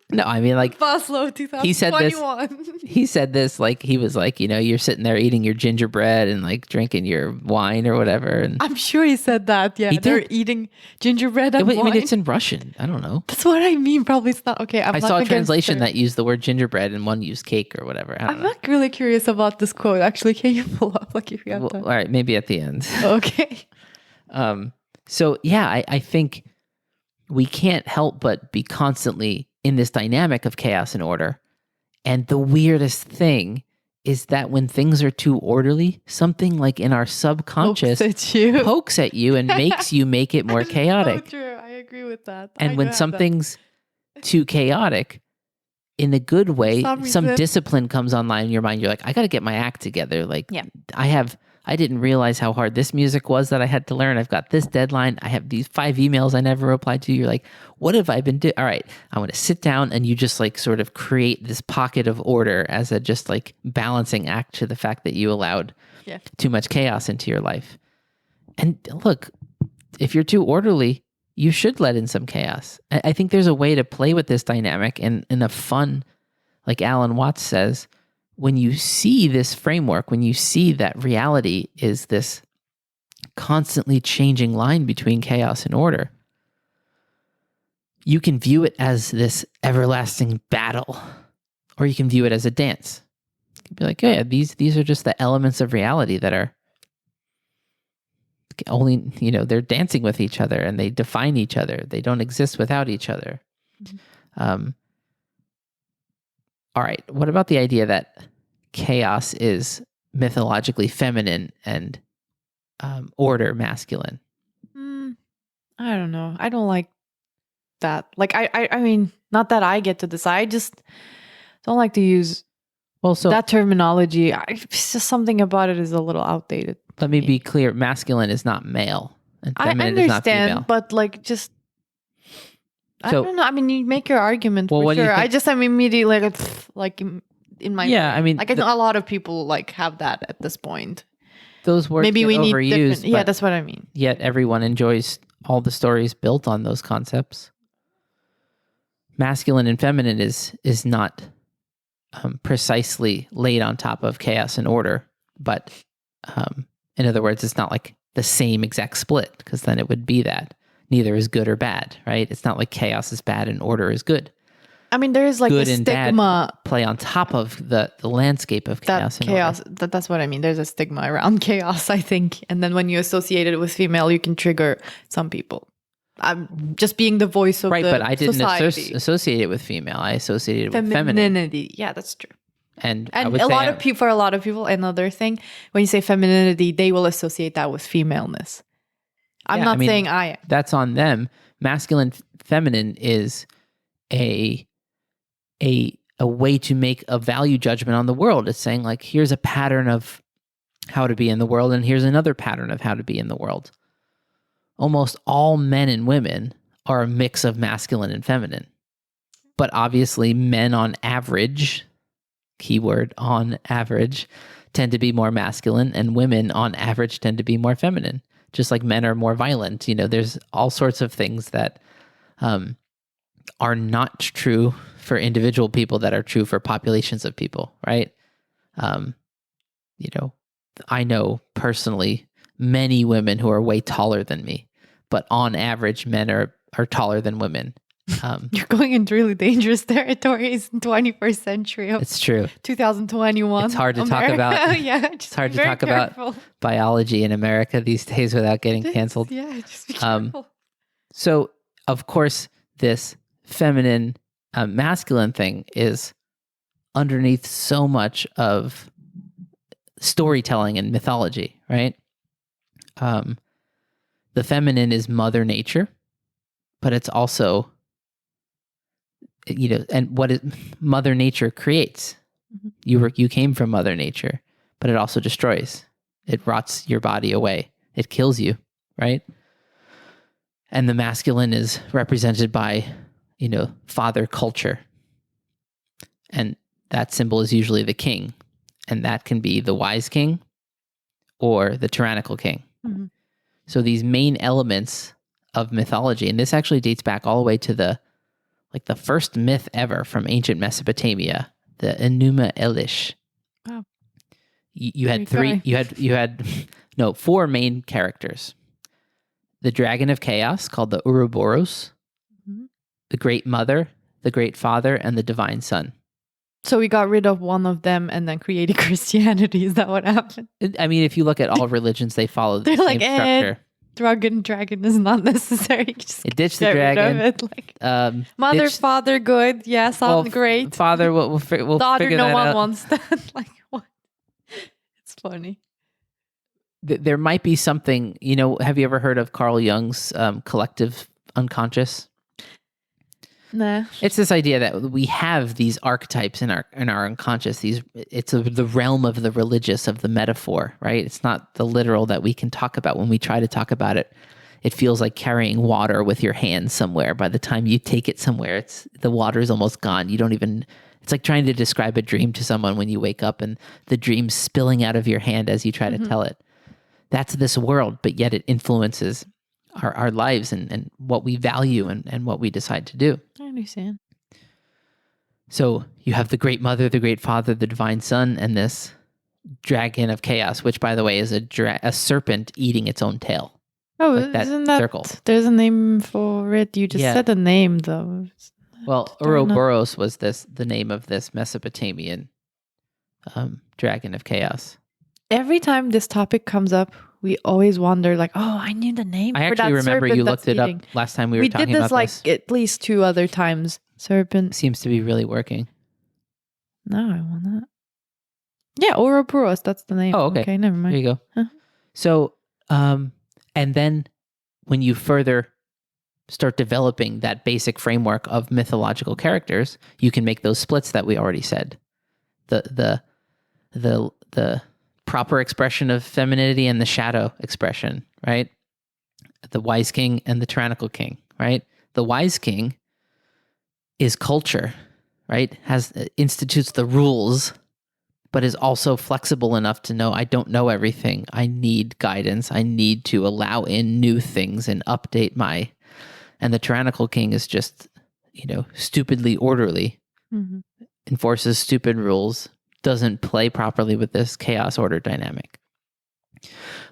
No, I mean like Baslo, he said this. 2021. He said this like he was like, you're sitting there eating your gingerbread and like drinking your wine or whatever. And I'm sure he said that. Yeah, He they're did. eating gingerbread and I mean, wine. it's in Russian. I don't know. That's what I mean. Probably it's not okay. I saw a translation that used the word gingerbread and one used cake or whatever. I don't I'm know. not really curious about this quote. Actually, can you pull up like if you have Well, time? all right, maybe at the end. Okay. So yeah, I think we can't help but be constantly in this dynamic of chaos and order. And the weirdest thing is that when things are too orderly, something like in our subconscious Hopes at you. pokes at you and makes you make it more chaotic. So true. I agree with that. I And do when have that. something's too chaotic, in a good way, some some reason. discipline comes online in your mind. You're like, I got to get my act together. Like, Yeah. I didn't realize how hard this music was that I had to learn. I've got this deadline. I have these 5 emails I never replied to. You're like, what have I been doing? All right, I'm going to sit down, and you just like sort of create this pocket of order as a just like balancing act to the fact that you allowed Yeah. too much chaos into your life. And look, if you're too orderly, you should let in some chaos. I think there's a way to play with this dynamic in a fun, like Alan Watts says, when you see this framework, when you see that reality is this constantly changing line between chaos and order, you can view it as this everlasting battle, or you can view it as a dance. You can be like, oh, yeah, these are just the elements of reality that are only, they're dancing with each other and they define each other. They don't exist without each other. Mm-hmm. All right. What about the idea that chaos is mythologically feminine and order masculine? I don't know. I don't like that. Like, I mean, not that I get to decide. I just don't like to use that terminology. It's just something about it is a little outdated. Let me be clear. Masculine is not male and I feminine is not female. understand, but like just... I So- don't know. I mean, you make your argument Well, for what do you sure. think- I'm immediately like in my Yeah, brain. I mean, like I know a lot of people like have that at this point. those words Maybe get we need overused, different. Yeah, but that's what I mean. yet everyone enjoys all the stories built on those concepts. Masculine and feminine is not precisely laid on top of chaos and order, but in other words, it's not like the same exact split, because then it would be that neither is good or bad, right? It's not like chaos is bad and order is good. I mean, there is like Good a and bad stigma play on top of the landscape of that chaos and order. that's what I mean. There's a stigma around chaos, I think. And then when you associate it with female, you can trigger some people. I'm just being the voice of Right, the but I didn't society. associate it with female. I associated it with feminine. Femininity. Yeah, that's true. And I And would a say lot of people, for a lot of people, another thing, when you say femininity, they will associate that with femaleness. I'm Yeah, not I mean, saying I am. that's on them. Masculine, feminine is a way to make a value judgment on the world. It's saying like, here's a pattern of how to be in the world, and here's another pattern of how to be in the world. Almost all men and women are a mix of masculine and feminine. But obviously men on average, keyword on average, tend to be more masculine, and women on average tend to be more feminine. Just like men are more violent. There's all sorts of things that are not true for individual people that are true for populations of people, right? I know personally many women who are way taller than me, but on average, men are taller than women. You're going into really dangerous territories in 21st century of It's true. 2021. It's hard to talk America. about- Yeah, It's hard to talk about biology in America these days without getting canceled. Yeah, just be Um, careful. So, of course, this feminine, masculine thing is underneath so much of storytelling and mythology, right? The feminine is Mother Nature, but it's also, and what Mother Nature creates. Mhm. You came from Mother Nature, but it also destroys. It rots your body away. It kills you, right? And the masculine is represented by, father culture. And that symbol is usually the king. and that can be the wise king or the tyrannical king. Mhm. So these main elements of mythology, and this actually dates back all the way to the first myth ever from ancient Mesopotamia, the Enuma Elish. Wow. You had Great guy. four main characters. The dragon of chaos, called the Ouroboros, Mhm. the great mother, the great father, and the divine son. So we got rid of one of them and then created Christianity. Is that what happened? I mean, if you look at all religions, they follow the They're same like, structure. Dragon is not necessary. Just It ditched the get rid of dragon. it. Like, mother, ditched- father, good. Yeah, sounds great. Father, we'll Daughter, figure no that one out. wants that. Like, what? It's funny. There might be something, have you ever heard of Carl Jung's collective unconscious? Nah. It's this idea that we have these archetypes in our unconscious. It's the realm of the religious, of the metaphor, right? It's not the literal that we can talk about. When we try to talk about it, it feels like carrying water with your hand somewhere. By the time you take it somewhere, the water is almost gone. You don't even. It's like trying to describe a dream to someone when you wake up and the dream's spilling out of your hand as you try to tell it. That's this world, but yet it influences our lives and what we value and what we decide to do. I understand. So you have the great mother, the great father, the divine son, and this dragon of chaos, which, by the way, is a serpent eating its own tail. Oh, Like that isn't that circle. There's a name for it? You just Yeah. said a name though. Well, Fair enough. Ouroboros was the name of this Mesopotamian dragon of chaos. Every time this topic comes up, we always wonder, like, oh, I knew the name. I for that actually remember serpent you that's looked it eating. up last time we were We talking did this about like this. at least 2 other times. Serpent. Seems to be really working. No, I want that. Yeah, Ouroboros. That's the name. Oh, okay. Okay, never There mind. you go. Huh. So, and then when you further start developing that basic framework of mythological characters, you can make those splits that we already said. The proper expression of femininity and the shadow expression, right? The wise king and the tyrannical king, right? The wise king is culture, right? Institutes the rules, but is also flexible enough to know I don't know everything. I need guidance. I need to allow in new things and update and the tyrannical king is just, stupidly orderly, Mhm. enforces stupid rules, doesn't play properly with this chaos order dynamic.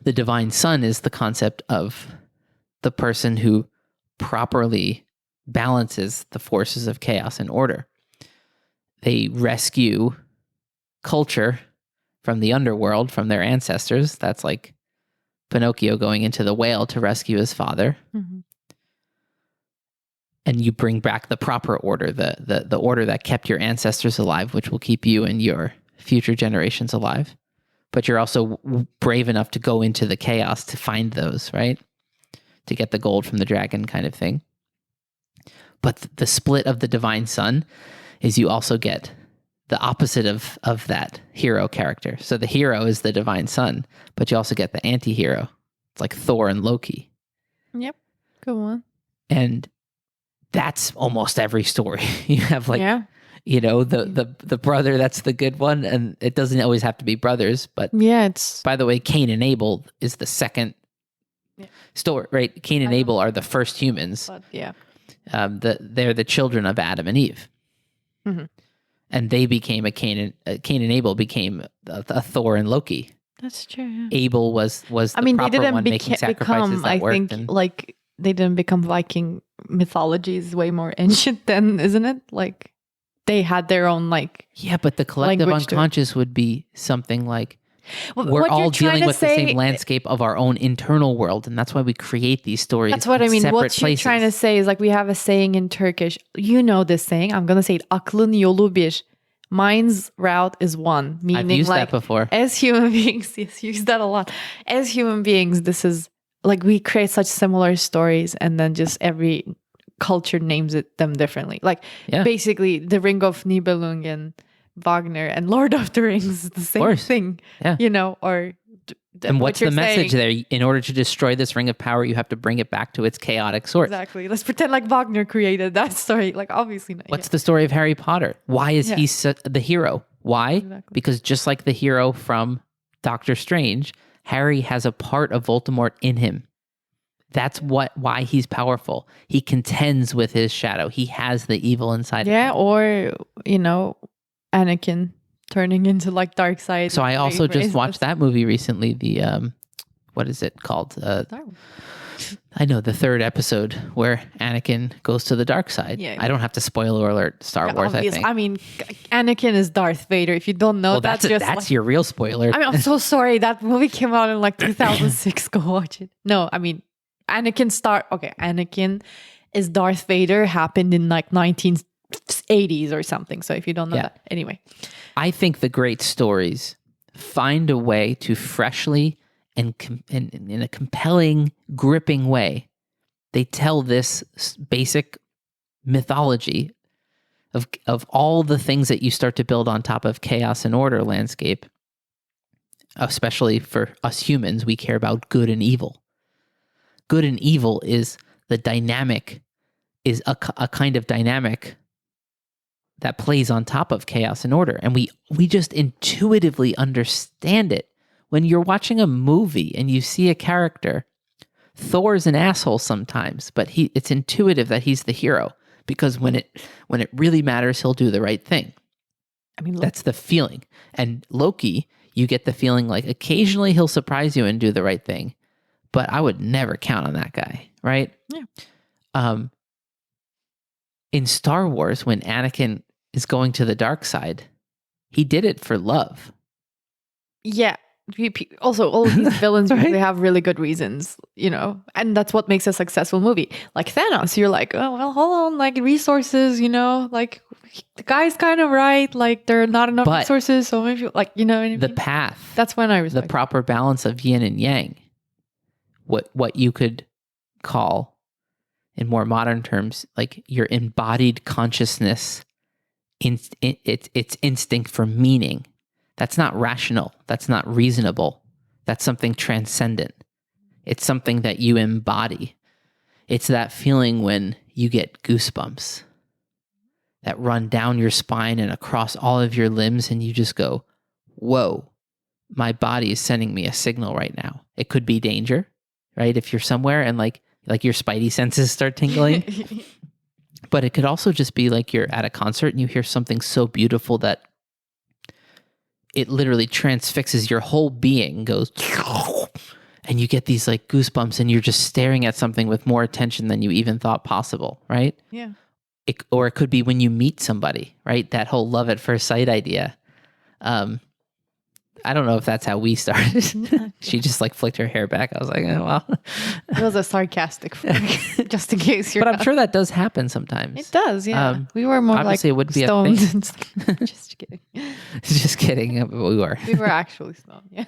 The divine son is the concept of the person who properly balances the forces of chaos and order. They rescue culture from the underworld, from their ancestors. That's like Pinocchio going into the whale to rescue his father. Mhm. And you bring back the proper order, the order that kept your ancestors alive, which will keep you and your future generations alive. But you're also brave enough to go into the chaos to find those, right? To get the gold from the dragon kind of thing. But the split of the divine son is you also get the opposite of that hero character. So the hero is the divine son, but you also get the anti-hero. It's like Thor and Loki. Yep. Go on. And that's almost every story. You have Yeah. the brother that's the good one, and it doesn't always have to be brothers, but Yeah, it's by the way, Cain and Abel is the second story, right? Cain and I know. Abel are the first humans. but yeah. They're the children of Adam and Eve. Mhm. And they became Cain and Abel became a Thor and Loki. That's true. Yeah. Abel was the I mean, they proper didn't one making sacrifices become, that I worked. think, and like, they didn't become Viking mythology is way more ancient than, isn't it? Like, they had their own, like, yeah, but the collective language to it. unconscious would be something like we're what all you're trying dealing to with the say- same landscape of our own internal world, and that's why we create these stories. That's what I in mean. separate What you're places. trying to say is, like, we have a saying in Turkish. You know this saying. I'm going to say it. Aklın yolu bir. Mind's route is one. Meaning, I've used like, that before. as human beings, yes, you use that a lot. As human beings, this is like we create such similar stories, and then just every culture names them differently. Like, Yeah. basically, the Ring of Nibelungen, Wagner, and Lord of the Rings is the same course. thing. Yeah. Or And what what's the you're message saying. there? In order to destroy this ring of power, you have to bring it back to its chaotic source. Exactly. Let's pretend like Wagner created that story. Like, obviously not. What's the story of Harry Potter? Why is Yeah. he the hero? Why? Exactly. Because just like the hero from Doctor Strange, Harry has a part of Voldemort in him. That's why he's powerful. He contends with his shadow. He has the evil inside of him. Or, Anakin turning into like dark side. So I also just watched that movie recently. The what is it called? I know, the third episode where Anakin goes to the dark side. Yeah. I don't have to spoiler alert Star Wars. I think. I mean, Anakin is Darth Vader. If you don't know, Well, that's your real spoiler. I mean, I'm so sorry. That movie came out in like 2006. Go watch it. No, I mean, Anakin is Darth Vader. Happened in like 1980s or something. So if you don't know that, anyway. I think the great stories find a way to freshly and in a compelling, gripping way, they tell this basic mythology of all the things that you start to build on top of chaos and order landscape. Especially for us humans, we care about good and evil. Good and evil is the dynamic, is a kind of dynamic that plays on top of chaos and order. And we just intuitively understand it. When you're watching a movie and you see a character, Thor's an asshole sometimes, but it's intuitive that he's the hero, because when it really matters, he'll do the right thing. I mean, that's the feeling. And Loki, you get the feeling like occasionally he'll surprise you and do the right thing, but I would never count on that guy, right? Yeah. In Star Wars, when Anakin is going to the dark side, he did it for love. Yeah. Also, all of these villains Right? usually have really good reasons, and that's what makes a successful movie. Like Thanos, you're like, oh, well, hold on, like resources, like the guy's kind of right, like there are not enough resources, so maybe, like, what I mean? The path. That's when I was the proper balance of yin and yang. What you could call, in more modern terms, like your embodied consciousness, its instinct for meaning. That's not rational. That's not reasonable. That's something transcendent. It's something that you embody. It's that feeling when you get goosebumps that run down your spine and across all of your limbs, and you just go, whoa, my body is sending me a signal right now. It could be danger, right? If you're somewhere and like your spidey senses start tingling. But it could also just be like you're at a concert and you hear something so beautiful that it literally transfixes your whole being, goes, and you get these like goosebumps, and you're just staring at something with more attention than you even thought possible, right? Yeah. Or it could be when you meet somebody, right? That whole love at first sight idea. I don't know if that's how we started. She just like flicked her hair back. I was like, oh, well. It was a sarcastic flick, just in case you're But I'm sure that does happen sometimes. It does, yeah. We were more like it would be stoned. a thing. Just kidding. Just kidding. We were. We were actually stoned, yeah.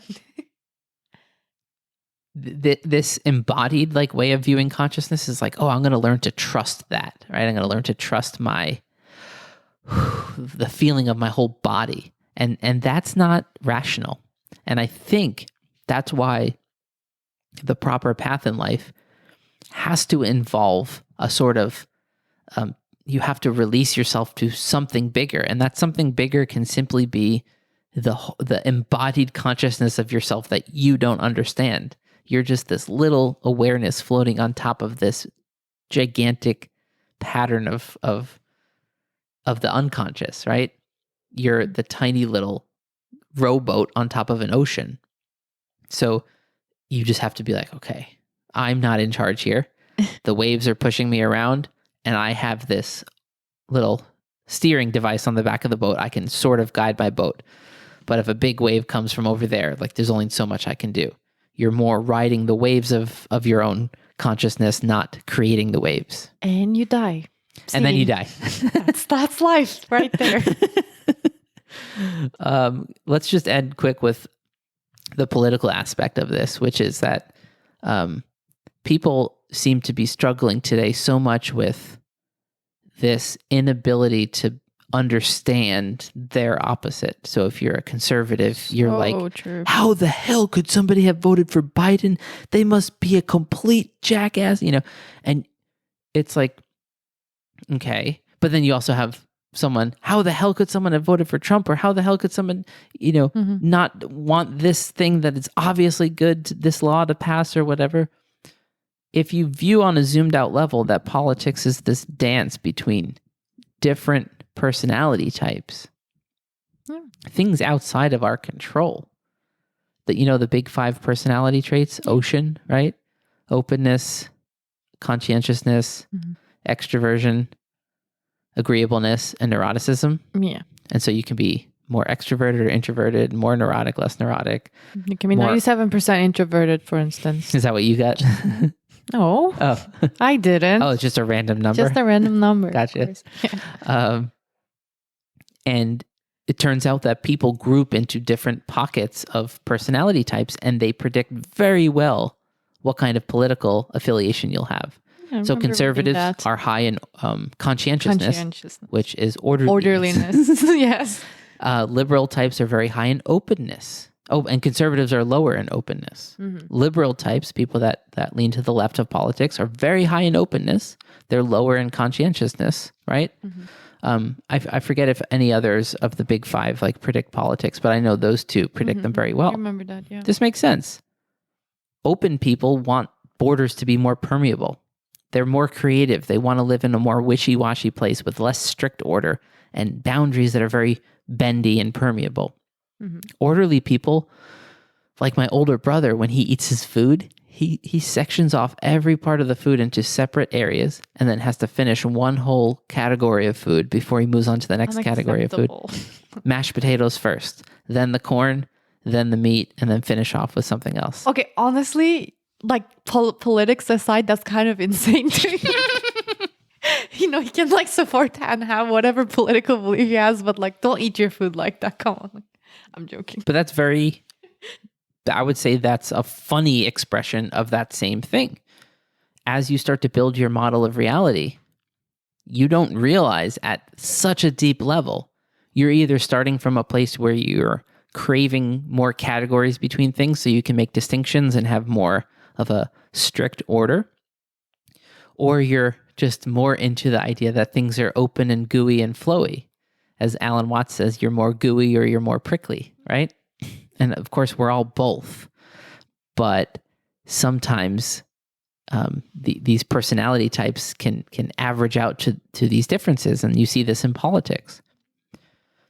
This embodied like way of viewing consciousness is like, oh, I'm going to learn to trust that, right? I'm going to learn to trust the feeling of my whole body. And that's not rational. And I think that's why the proper path in life has to involve a sort of, you have to release yourself to something bigger. And that something bigger can simply be the embodied consciousness of yourself that you don't understand. You're just this little awareness floating on top of this gigantic pattern of the unconscious, right? You're the tiny little rowboat on top of an ocean. So you just have to be like, okay, I'm not in charge here. The waves are pushing me around, and I have this little steering device on the back of the boat. I can sort of guide my boat. But if a big wave comes from over there, like there's only so much I can do. You're more riding the waves of your own consciousness, not creating the waves. And you die. And then you die. That's life right there. Let's just end quick with the political aspect of this, which is that people seem to be struggling today so much with this inability to understand their opposite. So if you're a conservative, you're true. How the hell could somebody have voted for Biden? They must be a complete jackass, And it's like, okay. But then you also have someone, how the hell could someone have voted for Trump, or how the hell could someone, not want this thing that is obviously good, this law to pass or whatever. If you view on a zoomed out level that politics is this dance between different personality types, things outside of our control, that, the big 5 personality traits, ocean, right? Openness, conscientiousness, extroversion, agreeableness, and neuroticism. Yeah. And so you can be more extroverted or introverted, more neurotic, less neurotic. You can be 97% introverted, for instance. Is that what you got? No. Oh. I didn't. Oh, it's just a random number? Just a random number. Gotcha. And it turns out that people group into different pockets of personality types, and they predict very well what kind of political affiliation you'll have. Yeah, so conservatives are high in conscientiousness, which is orderliness. Yes. Liberal types are very high in openness. Oh, and conservatives are lower in openness. Liberal types, people that lean to the left of politics, are very high in openness. They're lower in conscientiousness, right? I forget if any others of the big 5 like predict politics, but I know those 2 predict them very well. I remember that, yeah. This makes sense. Open people want borders to be more permeable. They're more creative. They want to live in a more wishy-washy place with less strict order and boundaries that are very bendy and permeable. Orderly people, like my older brother, when he eats his food, he sections off every part of the food into separate areas and then has to finish one whole category of food before he moves on to the next category of food. Mashed potatoes first, then the corn, then the meat, and then finish off with something else. Okay, honestly, like politics aside, that's kind of insane to me. He can like support and have whatever political belief he has, but like don't eat your food like that. Come on. I'm joking. But that's I would say that's a funny expression of that same thing. As you start to build your model of reality, you don't realize at such a deep level, you're either starting from a place where you're craving more categories between things so you can make distinctions and have more of a strict order, or you're just more into the idea that things are open and gooey and flowy. As Alan Watts says, you're more gooey or you're more prickly, right? And of course, we're all both. But sometimes these personality types can average out to these differences, and you see this in politics.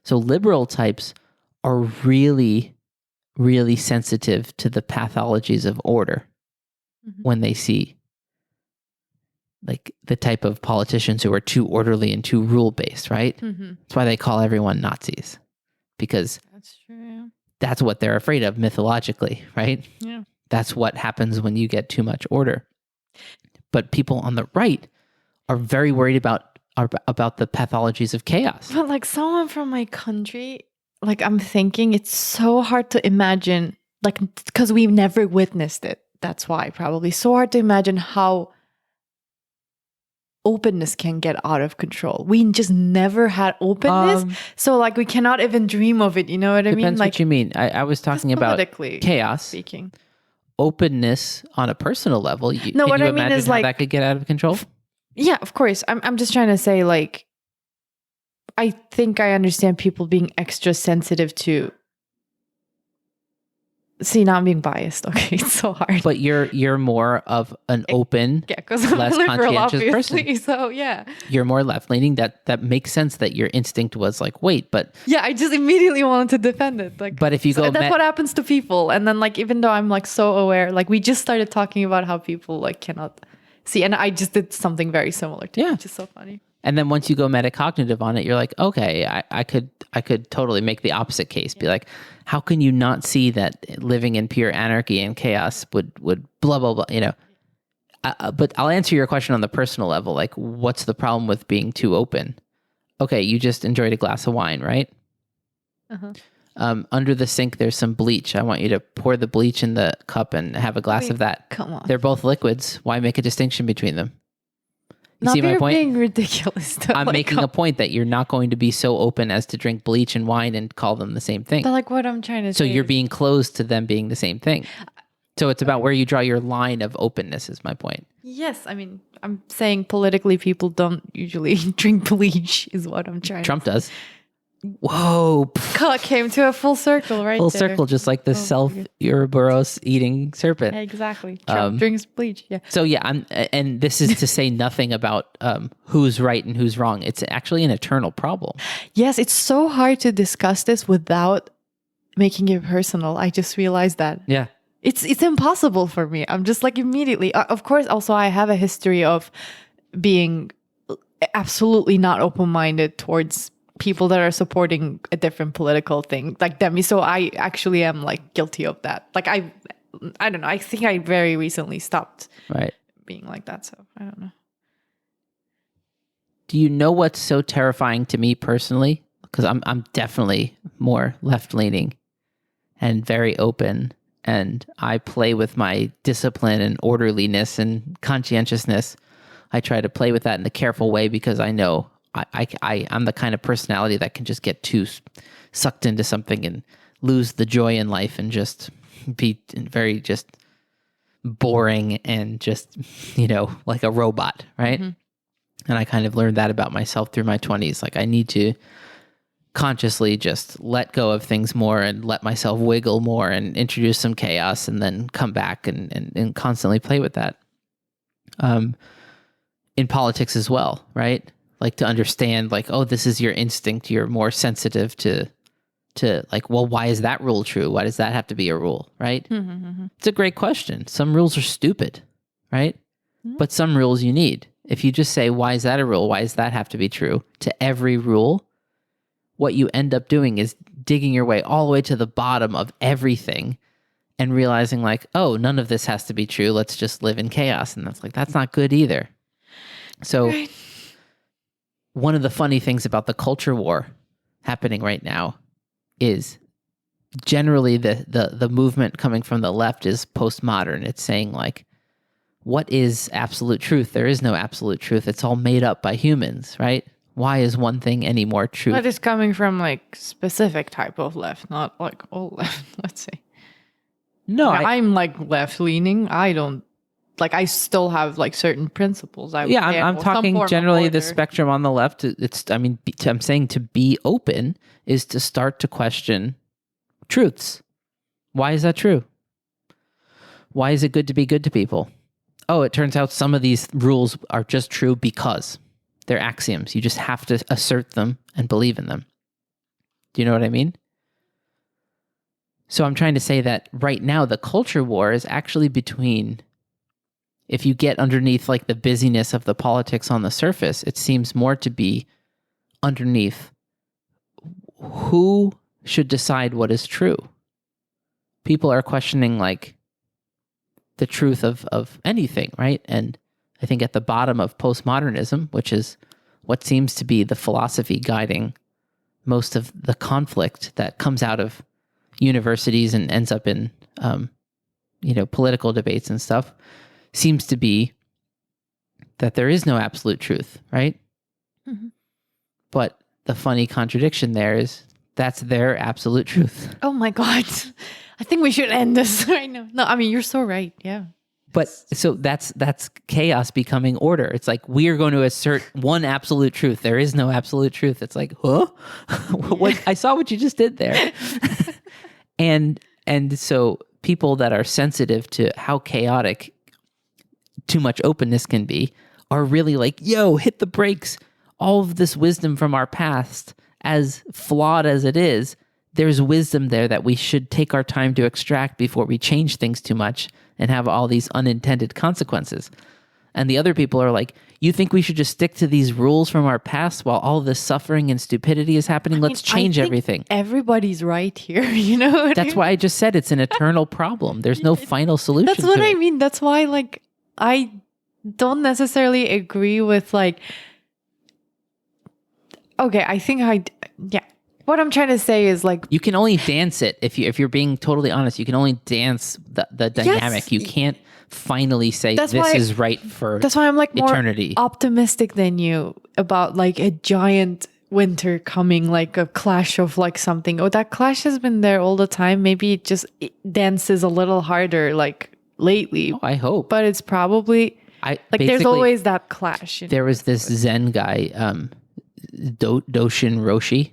So liberal types are really, really sensitive to the pathologies of order when they see like the type of politicians who are too orderly and too rule-based, right? That's why they call everyone Nazis, because that's true. Yeah. That's what they're afraid of mythologically, right? Yeah. That's what happens when you get too much order. But people on the right are very worried about the pathologies of chaos. But like someone from my country, like I'm thinking it's so hard to imagine, like, because we've never witnessed it. That's why probably so hard to imagine how openness can get out of control. We just never had openness. So like we cannot even dream of it. You know what I mean? Depends Like what you mean. I was talking about chaos. Speaking. Openness on a personal level. No, what I mean is like that could get out of control. Yeah, of course. I'm just trying to say, like, I think I understand people being extra sensitive to. See, now I'm being biased. Okay, it's so hard. But you're more of an open, less conscientious person. So yeah, you're more left leaning. That makes sense. That your instinct was like, wait, but yeah, I just immediately wanted to defend it. Like, but if you go, that's what happens to people. And then like, even though I'm like so aware, like we just started talking about how people like cannot see, and I just did something very similar to it, which is so funny. And then once you go metacognitive on it, you're like, okay, I could totally make the opposite case. Be like, how can you not see that living in pure anarchy and chaos would blah, blah, blah, you know? But I'll answer your question on the personal level. Like, what's the problem with being too open? Okay, you just enjoyed a glass of wine, right? Under the sink, there's some bleach. I want you to pour the bleach in the cup and have a glass of that. Come on. They're both liquids. Why make a distinction between them? You not see my point? Being ridiculous. I'm making a point that you're not going to be so open as to drink bleach and wine and call them the same thing. But like what I'm trying to say. So you're being closed to them being the same thing. So it's about where you draw your line of openness is my point. Yes, I mean, I'm saying politically people don't usually drink bleach is what I'm trying Trump does. Whoa. Came to a full circle Full circle, just like the self-Ouroboros eating serpent. Exactly. Trump drinks bleach. Yeah. So yeah, and this is to say nothing about who's right and who's wrong. It's actually an eternal problem. Yes, it's so hard to discuss this without making it personal. I just realized that. Yeah. It's impossible for me. I'm just like immediately. Of course, also I have a history of being absolutely not open-minded towards people that are supporting a different political thing like them. So I actually am like guilty of that. Like I don't know. I think I very recently stopped being like that. So I don't know. Do you know what's so terrifying to me personally? Because I'm definitely more left-leaning and very open. And I play with my discipline and orderliness and conscientiousness. I try to play with that in a careful way because I know I'm the kind of personality that can just get too sucked into something and lose the joy in life and just be very just boring and just, like a robot, right? Mm-hmm. And I kind of learned that about myself through my 20s. Like I need to consciously just let go of things more and let myself wiggle more and introduce some chaos and then come back and constantly play with that. In politics as well, right? Like to understand like, oh, this is your instinct. You're more sensitive to like, well, why is that rule true? Why does that have to be a rule, right? Mm-hmm. It's a great question. Some rules are stupid, right? Mm-hmm. But some rules you need. If you just say, why is that a rule? Why does that have to be true? To every rule, what you end up doing is digging your way all the way to the bottom of everything and realizing like, oh, none of this has to be true. Let's just live in chaos. And that's not good either. So one of the funny things about the culture war happening right now is generally the movement coming from the left is postmodern. It's saying like, what is absolute truth? There is no absolute truth. It's all made up by humans, right? Why is one thing any more true? That is coming from like specific type of left, not like all left, let's say. No, I'm like left leaning. I don't like. I still have like certain principles. I'm talking generally the spectrum on the left. I'm saying to be open is to start to question truths. Why is that true? Why is it good to be good to people? Oh, it turns out some of these rules are just true because they're axioms. You just have to assert them and believe in them. Do you know what I mean? So I'm trying to say that right now the culture war is actually between, if you get underneath like the busyness of the politics on the surface, it seems more to be underneath who should decide what is true. People are questioning like the truth of anything, right? And I think at the bottom of postmodernism, which is what seems to be the philosophy guiding most of the conflict that comes out of universities and ends up in, political debates and stuff, seems to be that there is no absolute truth, right? Mm-hmm. But the funny contradiction there is that's their absolute truth. Oh my God. I think we should end this right now. No, I mean, you're so right. Yeah. But so that's chaos becoming order. It's like we are going to assert one absolute truth. There is no absolute truth. It's like, huh? What, I saw what you just did there. and so people that are sensitive to how chaotic too much openness can be are really like, yo, hit the brakes. All of this wisdom from our past, as flawed as it is, there's wisdom there that we should take our time to extract before we change things too much and have all these unintended consequences. And the other people are like, you think we should just stick to these rules from our past while all this suffering and stupidity is happening? Let's change everything. Everybody's right here, you know? That's why I just said it's an eternal problem. There's no final solution. That's what I mean. That's why, like, I don't necessarily agree with, like, okay, I think yeah. What I'm trying to say is like you can only dance it if you're being totally honest. You can only dance the dynamic. Yes. You can't finally say this is right for that's why I'm like eternity. More optimistic than you about like a giant winter coming, like a clash of like something. Oh, that clash has been there all the time. Maybe it dances a little harder like lately. Oh, I hope. But it's probably like there's basically, always that clash. There was this Zen guy, Doshin Roshi.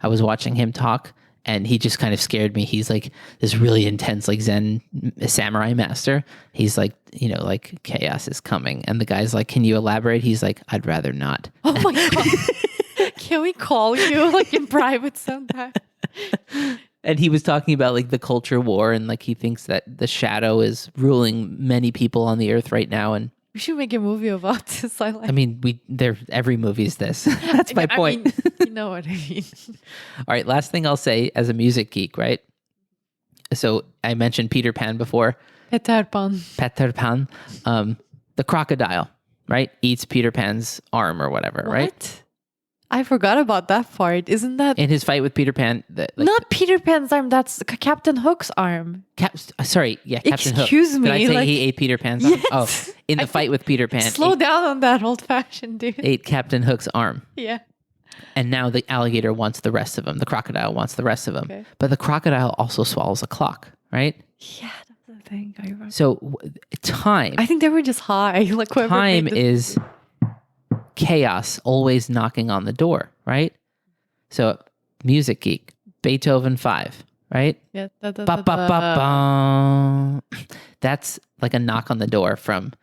I was watching him talk, and he just kind of scared me. He's like this really intense, like Zen samurai master. He's like, like chaos is coming. And the guy's like, can you elaborate? He's like, I'd rather not. Oh my God. Can we call you like in private sometime? And he was talking about like the culture war, and like he thinks that the shadow is ruling many people on the earth right now. And we should make a movie about this. I mean, every movie is this. That's my point. I mean, you know what I mean. All right, last thing I'll say as a music geek, right? So I mentioned Peter Pan before. Peter Pan. The crocodile, right? Eats Peter Pan's arm or whatever, What? right? I forgot about that part. Isn't that In his fight with Peter Pan. not Peter Pan's arm? That's Captain Hook's arm. Captain Hook. Excuse me, Did I say like- he ate Peter Pan's arm? Yes. Oh, in the fight with Peter Pan. Slow down on that old fashioned dude. Ate Captain Hook's arm. Yeah. And now the alligator wants the rest of him. The crocodile wants the rest of him. Okay. But the crocodile also swallows a clock, right? Yeah, that's the thing. I remember. So time I think they were just high. Like whoever time made is chaos always knocking on the door, right? So music geek, Beethoven 5, right? Yeah. Ba-ba-ba-bum. That's like a knock on the door from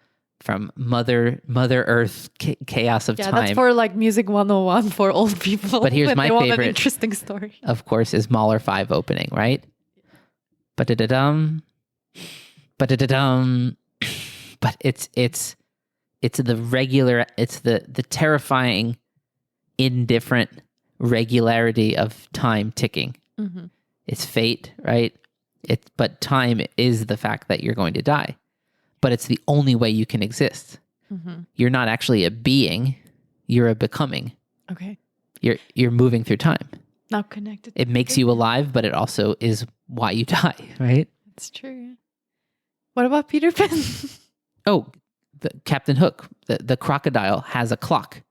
Mother Earth chaos of Yeah, time. that's for like music 101 for old people. But here's when my they want favorite. an interesting story. Of course, is Mahler 5 opening, right? Ba-da-da-dum. Ba-da-da-dum. But it's the regular, it's the terrifying, indifferent regularity of time ticking. Mm-hmm. It's fate, right? But time is the fact that you're going to die. But it's the only way you can exist. Mm-hmm. You're not actually a being, you're a becoming. Okay. You're moving through time. Now connected. It makes you alive, but it also is why you die, right? It's true. What about Peter Pan? Oh, the Captain Hook, the crocodile has a clock.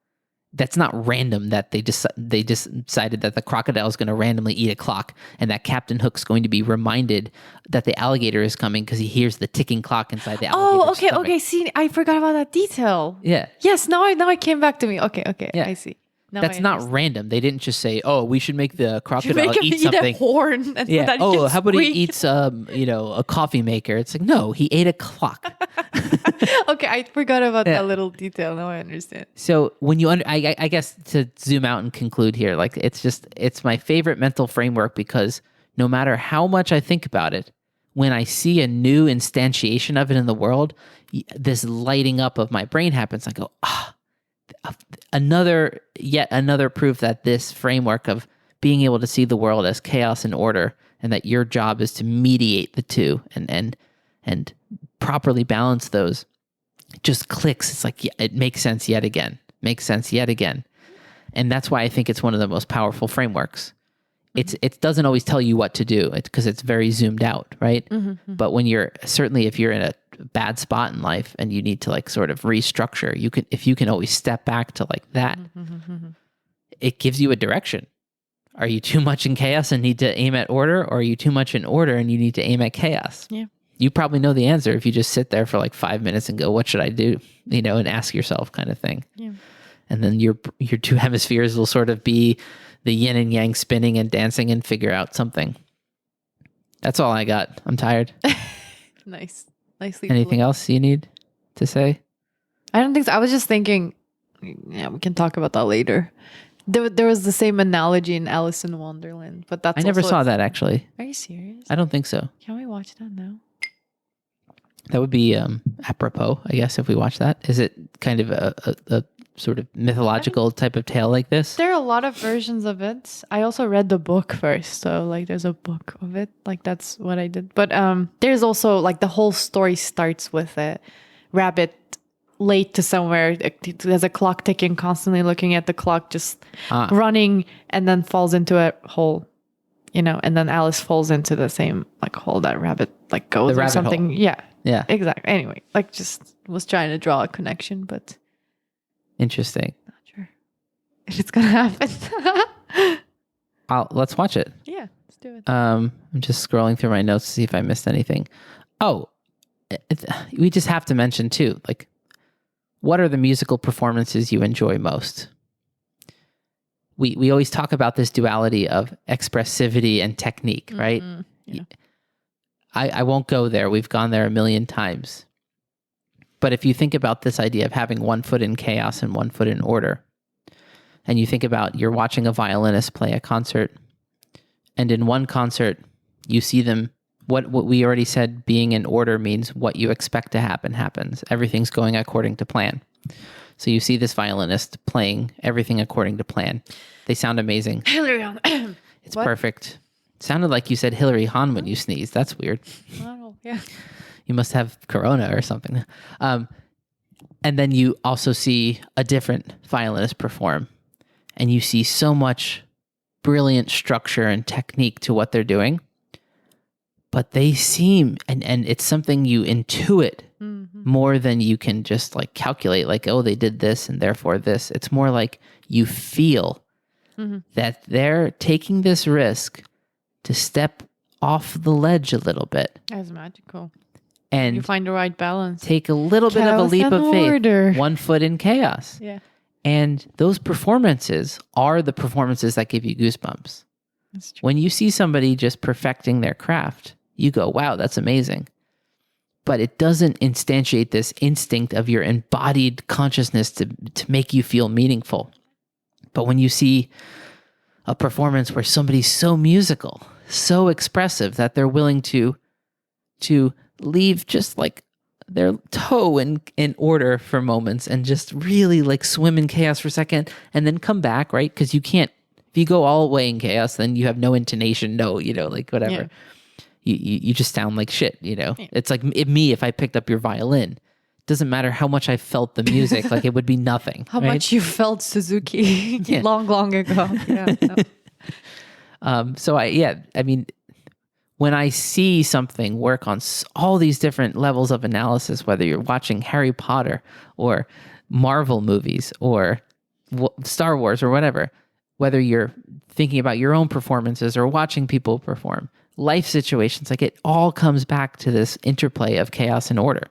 That's not random that they just decided that the crocodile is going to randomly eat a clock, and that Captain Hook's going to be reminded that the alligator is coming because he hears the ticking clock inside the alligator's Okay. stomach. See, I forgot about that detail. Yeah. Yes, now it came back to me. Okay. Yeah. I see. Now That's I not understand. random. They didn't just say, "Oh, we should make the You crocodile make him eat eat something." a horn. And Yeah. that Oh, can how about he squeak. eats a coffee maker? It's like, no, he ate a clock. Okay, I forgot about Yeah. that little detail. Now I understand. So when you, I guess to zoom out and conclude here, like it's my favorite mental framework because no matter how much I think about it, when I see a new instantiation of it in the world, this lighting up of my brain happens. I go, yet another proof that this framework of being able to see the world as chaos and order, and that your job is to mediate the two and properly balance those, just clicks. It's like, yeah, it makes sense yet again. And that's why I think it's one of the most powerful frameworks. It doesn't always tell you what to do because it's very zoomed out, right? Mm-hmm. But if you're in a bad spot in life and you need to like sort of restructure, if you can always step back to like that, it gives you a direction. Are you too much in chaos and need to aim at order, or are you too much in order and you need to aim at chaos? Yeah. You probably know the answer if you just sit there for like 5 minutes and go, what should I do? And ask yourself, kind of thing. Yeah. And then your two hemispheres will sort of be the yin and yang spinning and dancing and figure out something. That's all I got. I'm tired. Nice. Nicely. Anything else you need to say? I don't think so. I was just thinking, yeah, we can talk about that later. There was the same analogy in Alice in Wonderland, but that's I never also saw that actually. Are you serious? I don't think so. Can we watch that now? That would be apropos, I guess, if we watch that. Is it kind of a sort of mythological type of tale like this? There are a lot of versions of it. I also read the book first, so like there's a book of it. Like that's what I did. But there's also like the whole story starts with a rabbit late to somewhere. There's a clock ticking, constantly looking at the clock, just running, and then falls into a hole. And then Alice falls into the same like hole that rabbit like goes The or rabbit something. hole. Yeah, exactly. Anyway, like just was trying to draw a connection, but Interesting. not sure. it's gonna happen. Let's watch it. Yeah, let's do it. I'm just scrolling through my notes to see if I missed anything. Oh, we just have to mention too, like, what are the musical performances you enjoy most? We always talk about this duality of expressivity and technique, right? Yeah. I won't go there. We've gone there a million times. But if you think about this idea of having one foot in chaos and one foot in order, and you think about you're watching a violinist play a concert, and in one concert, you see them, what we already said being in order means what you expect to happen happens. Everything's going according to plan. So you see this violinist playing everything according to plan. They sound amazing. Hillary, It's perfect. Sounded like you said Hillary Hahn when you sneezed. That's weird. I don't know. Yeah. You must have corona or something. And then you also see a different violinist perform, and you see so much brilliant structure and technique to what they're doing. But they seem, and it's something you intuit more than you can just like calculate, like, oh, they did this and therefore this. It's more like you feel that they're taking this risk to step off the ledge a little bit. That's magical. And you find the right balance. Take a little bit of a leap of faith. Order. 1 foot in chaos. Yeah. And those performances are the performances that give you goosebumps. That's true. When you see somebody just perfecting their craft, you go, wow, that's amazing. But it doesn't instantiate this instinct of your embodied consciousness to make you feel meaningful. But when you see a performance where somebody's so musical, so expressive that they're willing to leave just like their toe in order for moments and just really like swim in chaos for a second and then come back, right? Because you can't, if you go all the way in chaos, then you have no intonation, like whatever. Yeah. You just sound like shit, Yeah. It's like me if I picked up your violin. Doesn't matter how much I felt the music, like it would be nothing. How right? much you felt Suzuki Yeah. long ago. Yeah. No. I mean, when I see something work on all these different levels of analysis, whether you're watching Harry Potter or Marvel movies or Star Wars or whatever, whether you're thinking about your own performances or watching people perform, life situations, like it all comes back to this interplay of chaos and order.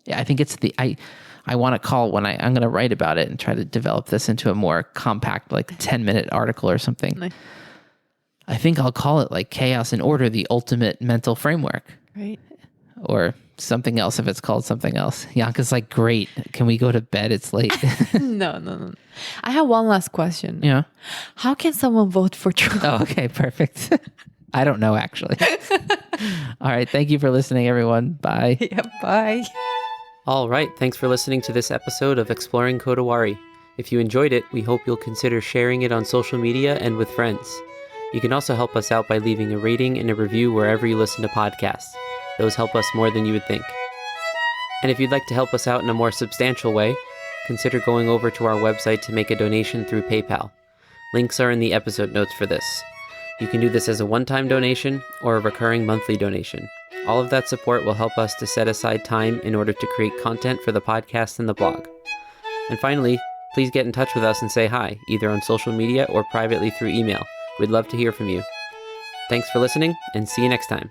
Yeah, I think it's I want to call when I'm going to write about it and try to develop this into a more compact, like 10-minute article or something. Nice. I think I'll call it like Chaos and Order, the ultimate mental framework. Right. Or something else if it's called something else. Yanka's like, great. Can we go to bed? It's late. No. I have one last question. Yeah. How can someone vote for Trump? Oh, okay. Perfect. I don't know, actually. All right. Thank you for listening, everyone. Bye. Yeah, bye. All right, thanks for listening to this episode of Exploring Kodawari. If you enjoyed it, we hope you'll consider sharing it on social media and with friends. You can also help us out by leaving a rating and a review wherever you listen to podcasts. Those help us more than you would think. And if you'd like to help us out in a more substantial way, consider going over to our website to make a donation through PayPal. Links are in the episode notes for this. You can do this as a one-time donation or a recurring monthly donation. All of that support will help us to set aside time in order to create content for the podcast and the blog. And finally, please get in touch with us and say hi, either on social media or privately through email. We'd love to hear from you. Thanks for listening, and see you next time.